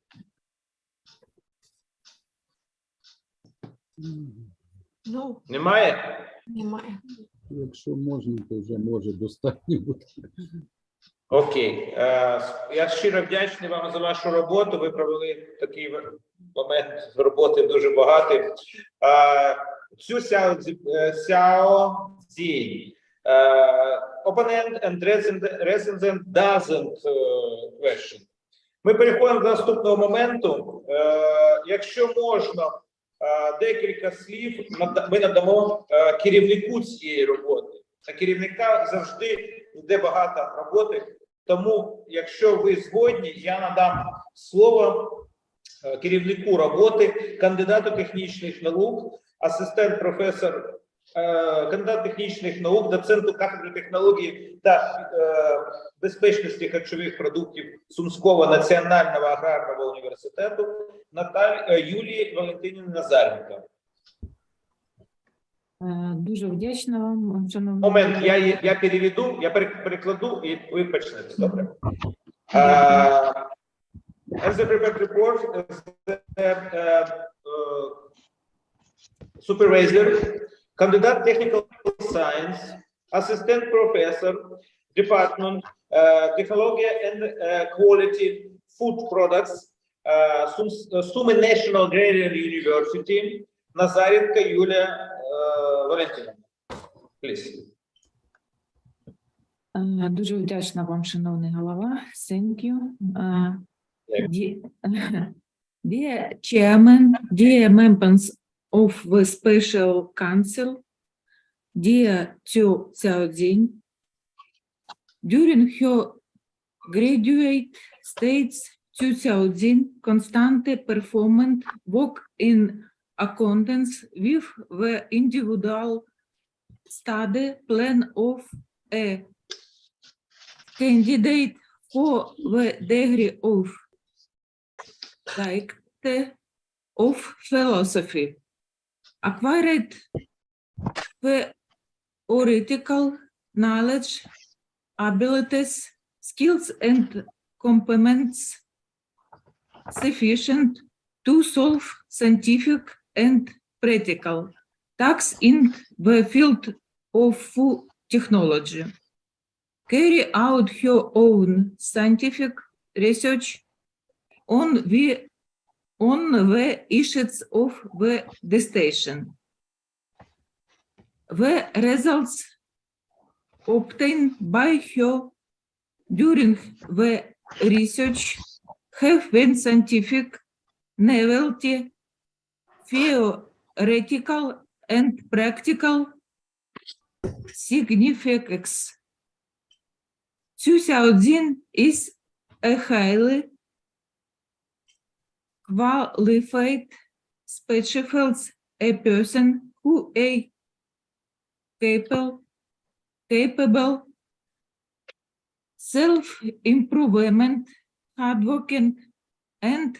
Ну, Немає? немає. Якщо можна, то вже може достатньо бути. Окей. Я щиро вдячний вам за вашу роботу. Ви провели такий момент з роботи дуже багатий. Цю Сяодзінь. Opponent and recensent doesn't question. Ми переходимо до наступного моменту. Якщо можна, декілька слів ми надамо керівнику цієї роботи. На керівника завжди йде багато роботи, тому, якщо ви згодні, я надам слово керівнику роботи, кандидату технічних наук, асистент професор, кандидат технічних наук, доценту кафедри технології та безпечності харчових продуктів Сумського національного аграрного університету Юлії Валентинівни Назаренко. Дуже вдячна вам, шановні. Момент, я переведу, я перекладу і ви почнете. Добре. As a prepared report, supervisor, candidate technical science, assistant professor, department, technology and quality food products, Sumy National Agrarian University, Nazarenko Yulia Валентина. Please. Дуже вдячна вам, шановний голова. Thank you. Dear Chairman, dear members of the Special Council, dear Цю Сяодзінь, during her graduate states, Цю Сяодзінь constantly performed work in accordance with the individual study plan of a candidate for the degree of Doctor of Philosophy, acquired theoretical knowledge, abilities, skills and competence sufficient to solve scientific and practical tasks in the field of food technology, carry out her own scientific research on the issues of the dissertation. The results obtained by her during the research have been scientific novelty, theoretical and practical significance. Цю Сяодзінь is a highly qualified specialist, a person who is capable self-improvement, hardworking, and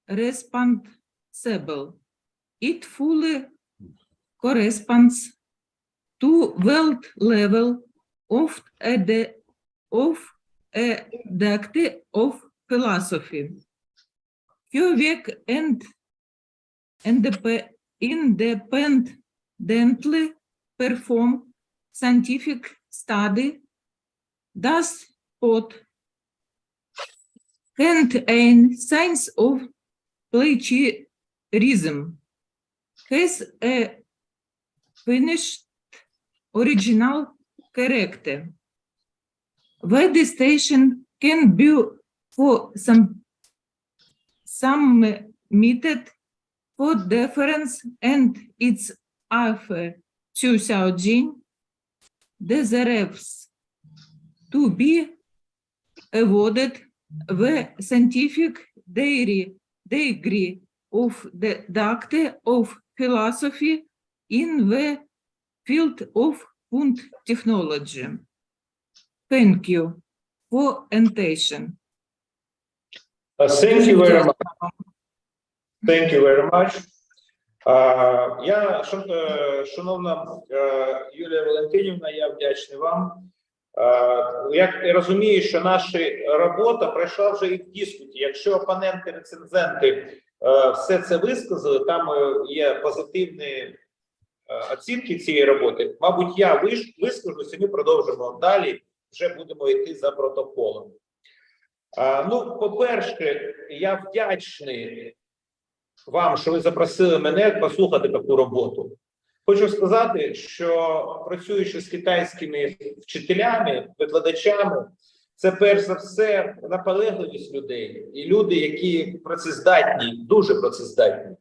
responsible. It fully corresponds to world level of a doctor of philosophy. Her work and independently perform scientific study, thus both hand and science of plagiarism, has a finished original character. The dissertation can be for submitted for deference, and its author, Цю Сяодзінь, deserves to to be awarded the scientific degree of the Doctor of Philosophy in the field of food technology. Thank you for attention. Thank you very much. Thank you very much. Шановна Юлія Валентинівна, я вдячний вам. Я розумію, що наша робота пройшла вже і в диспуті. Якщо опоненти, рецензенти все це висказали, там є позитивні оцінки цієї роботи. Мабуть, я вискажуся, і ми продовжимо далі, вже будемо йти за протоколом. Ну, по-перше, я вдячний вам, що ви запросили мене послухати таку роботу. Хочу сказати, що працюючи з китайськими вчителями, викладачами, це перш за все наполегливість людей і люди, які працездатні, дуже працездатні.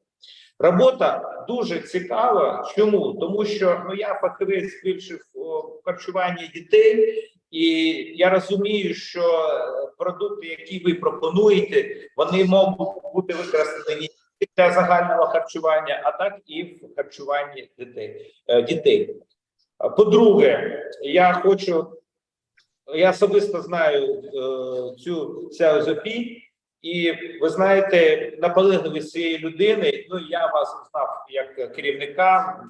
Робота дуже цікава. Чому? Тому що я фахівець більше в харчуванні дітей, і я розумію, що продукти, які ви пропонуєте, вони можуть бути використані для загального харчування, а так і в харчуванні дітей. По-друге, я особисто знаю цю СНАУ, і ви знаєте, наполегливість цієї людини, ну я вас знав як керівника,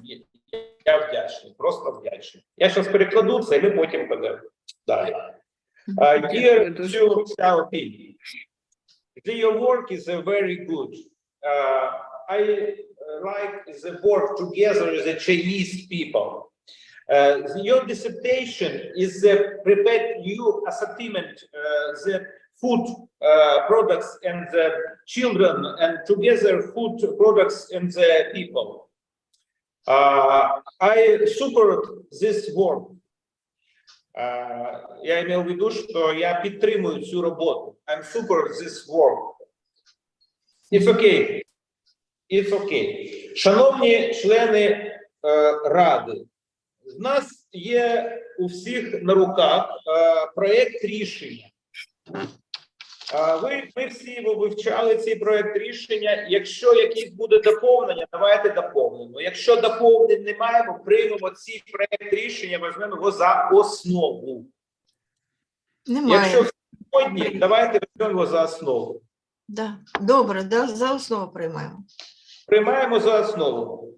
я вдячний, просто вдячний. Я зараз перекладу це, і ми потім підемо далі. Dear СНАУ, your work is very good. I like the work together with the Chinese people. Your dissertation is prepared new assortment, the food products and the children, and together food products and the people. I support this work. Я имел в виду, що я підтримую цю роботу. I support this work. It's okay. It's okay. Шановні члени Ради, в нас є у всіх на руках проєкт рішення. Ми всі його вивчали, цей проєкт рішення. Якщо якісь буде доповнення, давайте доповнимо. Якщо доповнень немає, ми приймемо цей проєкт рішення, візьмемо його за основу. Немає. Якщо сьогодні, давайте візьмемо його за основу. Да. Добре, да, за основу приймаємо. Приймаємо за основу.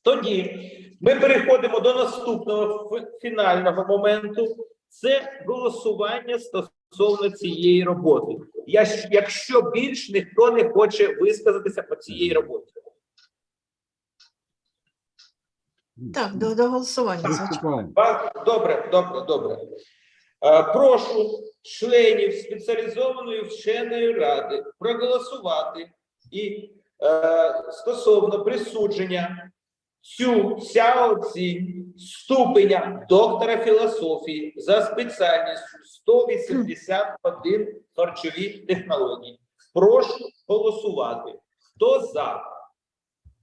Тоді ми переходимо до наступного фінального моменту. Це голосування стосовно цієї роботи. Якщо більш ніхто не хоче висказатися по цієї роботі. Так, до голосування. Приступаємо. Добре. Прошу членів спеціалізованої вченої ради проголосувати і стосовно присудження Сяо Цзінь ступеня доктора філософії за спеціальністю 181 харчові технології. Прошу голосувати. Хто за?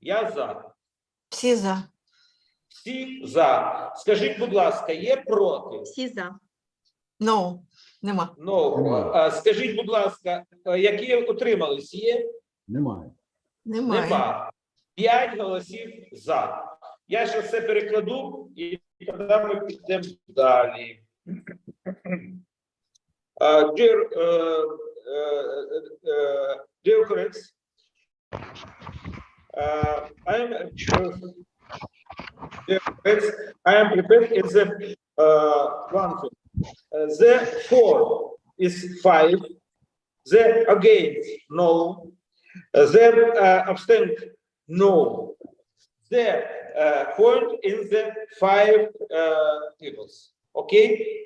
Я за. Всі за. Всі за. Скажіть, будь ласка, є проти? Всі за. No, нема. Скажіть, будь ласка, які утримались? Є? Немає. Немає. Нема. 5 голосів за. Я ще все перекладу, і тоді ми підемо далі. Dear colleagues, I am prepared in the one thing. The for is 5, the against no, the abstain no. The point in the 5 tables. Окей?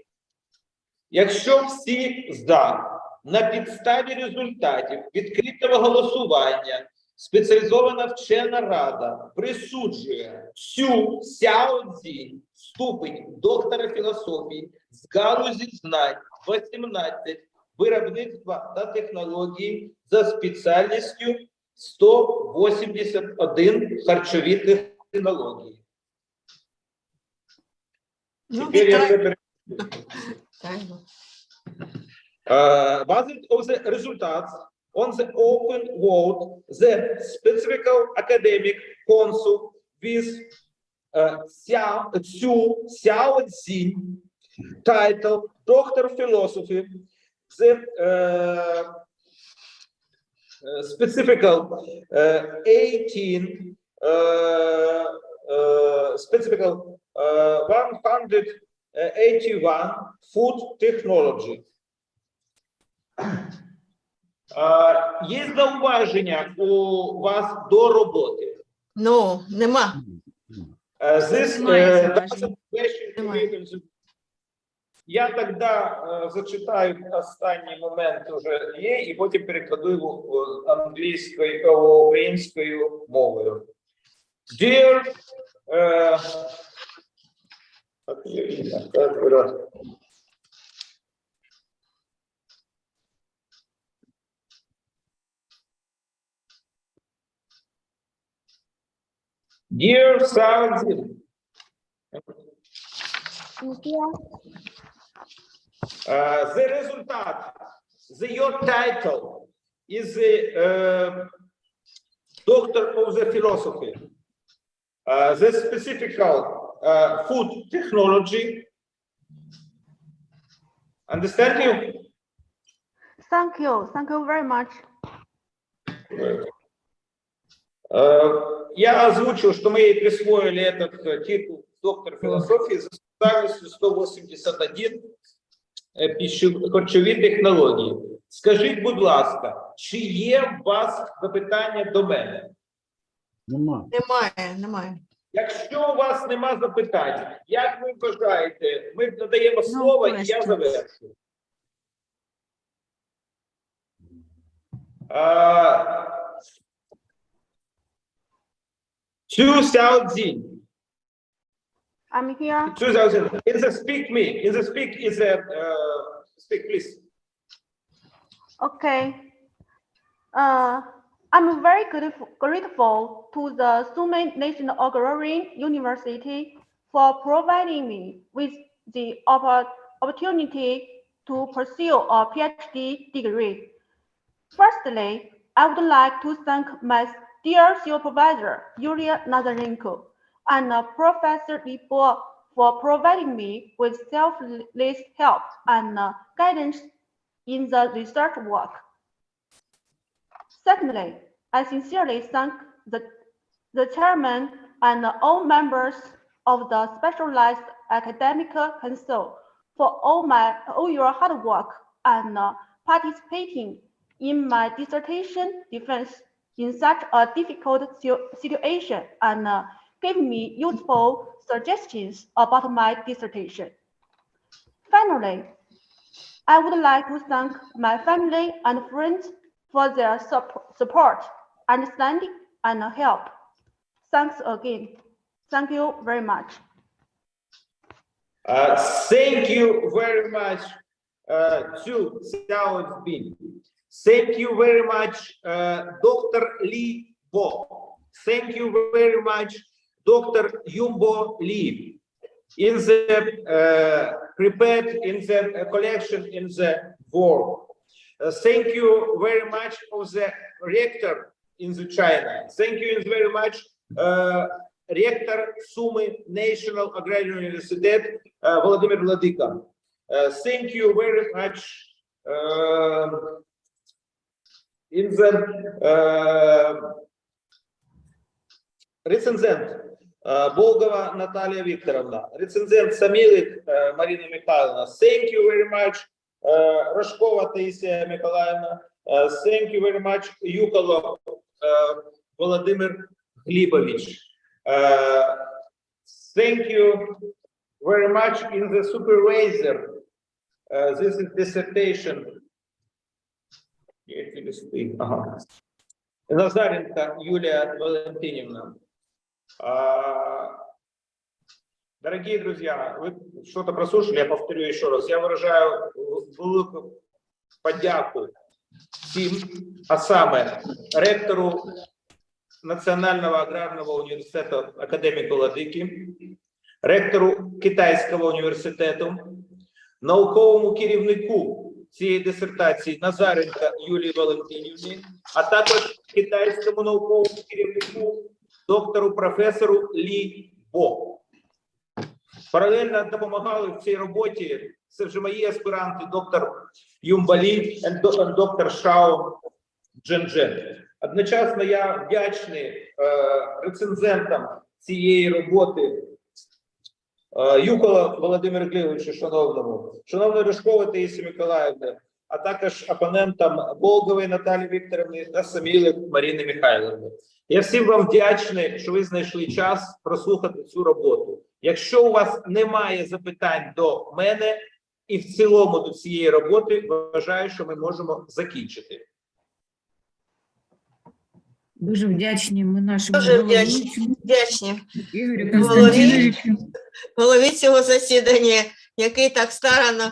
Якщо всі за, на підставі результатів відкритого голосування спеціалізована вчена рада присуджує всю Сяо Цзінь ступень доктора філософії з галузі знань 18 виробництва та технологій за спеціальністю 181 харчові технології. Ну, Тепер я це Based on the results on the open vote, the specific academic council with Xiaoxin title Doctor of Philosophy, the specific 181 food technology. Є зауваження у вас до роботи? Ну, нема. Немає зауважень. Я тоді зачитаю останній момент уже є, і потім перекладу англійською, українською мовою. Dear, Dear Saudi, the result, your title is the Doctor of the Philosophy. The specific food technology. Understand you? Thank you very much. Я озвучил, что мы ей присвоили этот титул доктор философии за специальностью 181 харчові технології. Скажіть, будь ласка, чи є у вас запитання до мене? Немає. Якщо у вас нема запитань, як ви вважаєте, ми надаємо слово і я завершу. Xu Xiaojin. I'm here. Xu Xiaojin. In the speak me. In the speak is a speak, please. Okay. I'm very grateful to the Sumy National Agrarian University for providing me with the opportunity to pursue a PhD degree. Firstly, I would like to thank my dear supervisor, Yulia Nazarenko, and Professor Libo for providing me with selfless help and guidance in the research work. Secondly, I sincerely thank the chairman and all members of the Specialized Academic Council for all your hard work and participating in my dissertation defense in such a difficult situation and gave me useful suggestions about my dissertation. Finally, I would like to thank my family and friends for their support, understanding, and help. Thanks again. Thank you very much. Thank you very much to Xiaojin. Thank you very much, Dr. Li Bo. Thank you very much, Dr. Yumbo Li. In the prepared in the collection in the work. Thank you very much of the rector in the China. Thank you very much, rector Sumy National Agrarian University, Vladimir Vladika. Thank you very much. In the recensent Болгова Наталья Викторовна, recensent Самилик Марина Михайловна, thank you very much. Рожкова Таисия Миколаевна, thank you very much. Юколов Владимир Глибович, thank you very much in the supervisor. This is dissertation. Назаренко Юлия Валентиновна. Дорогие друзья, вы что-то прослушали, я повторю еще раз. Я выражаю велику подяку всім, а саме ректору Національного аграрного університету академіку Ладики, ректору Китайського університету, науковому керівнику цієї дисертації Назаренко Юлії Валентинівні, а також китайському науковому керівнику доктору професору Лі Бо. Паралельно допомагали в цій роботі це вже мої аспіранти, доктор Юмбалі і доктор Шао Джен-Джен. Одночасно я вдячний рецензентам цієї роботи Юкола Володимиру Глібовичу, шановної Рожкової Таїсі Миколаївни, а також опонентам Болгової Наталі Вікторівни та Самілик Марини Михайлівни. Я всім вам вдячний, що ви знайшли час прослухати цю роботу. Якщо у вас немає запитань до мене і в цілому до цієї роботи, вважаю, що ми можемо закінчити. Дуже вдячні ми нашому Дуже головуючому вдячні Ігорю Константиновичу. голові цього засідання, який так старанно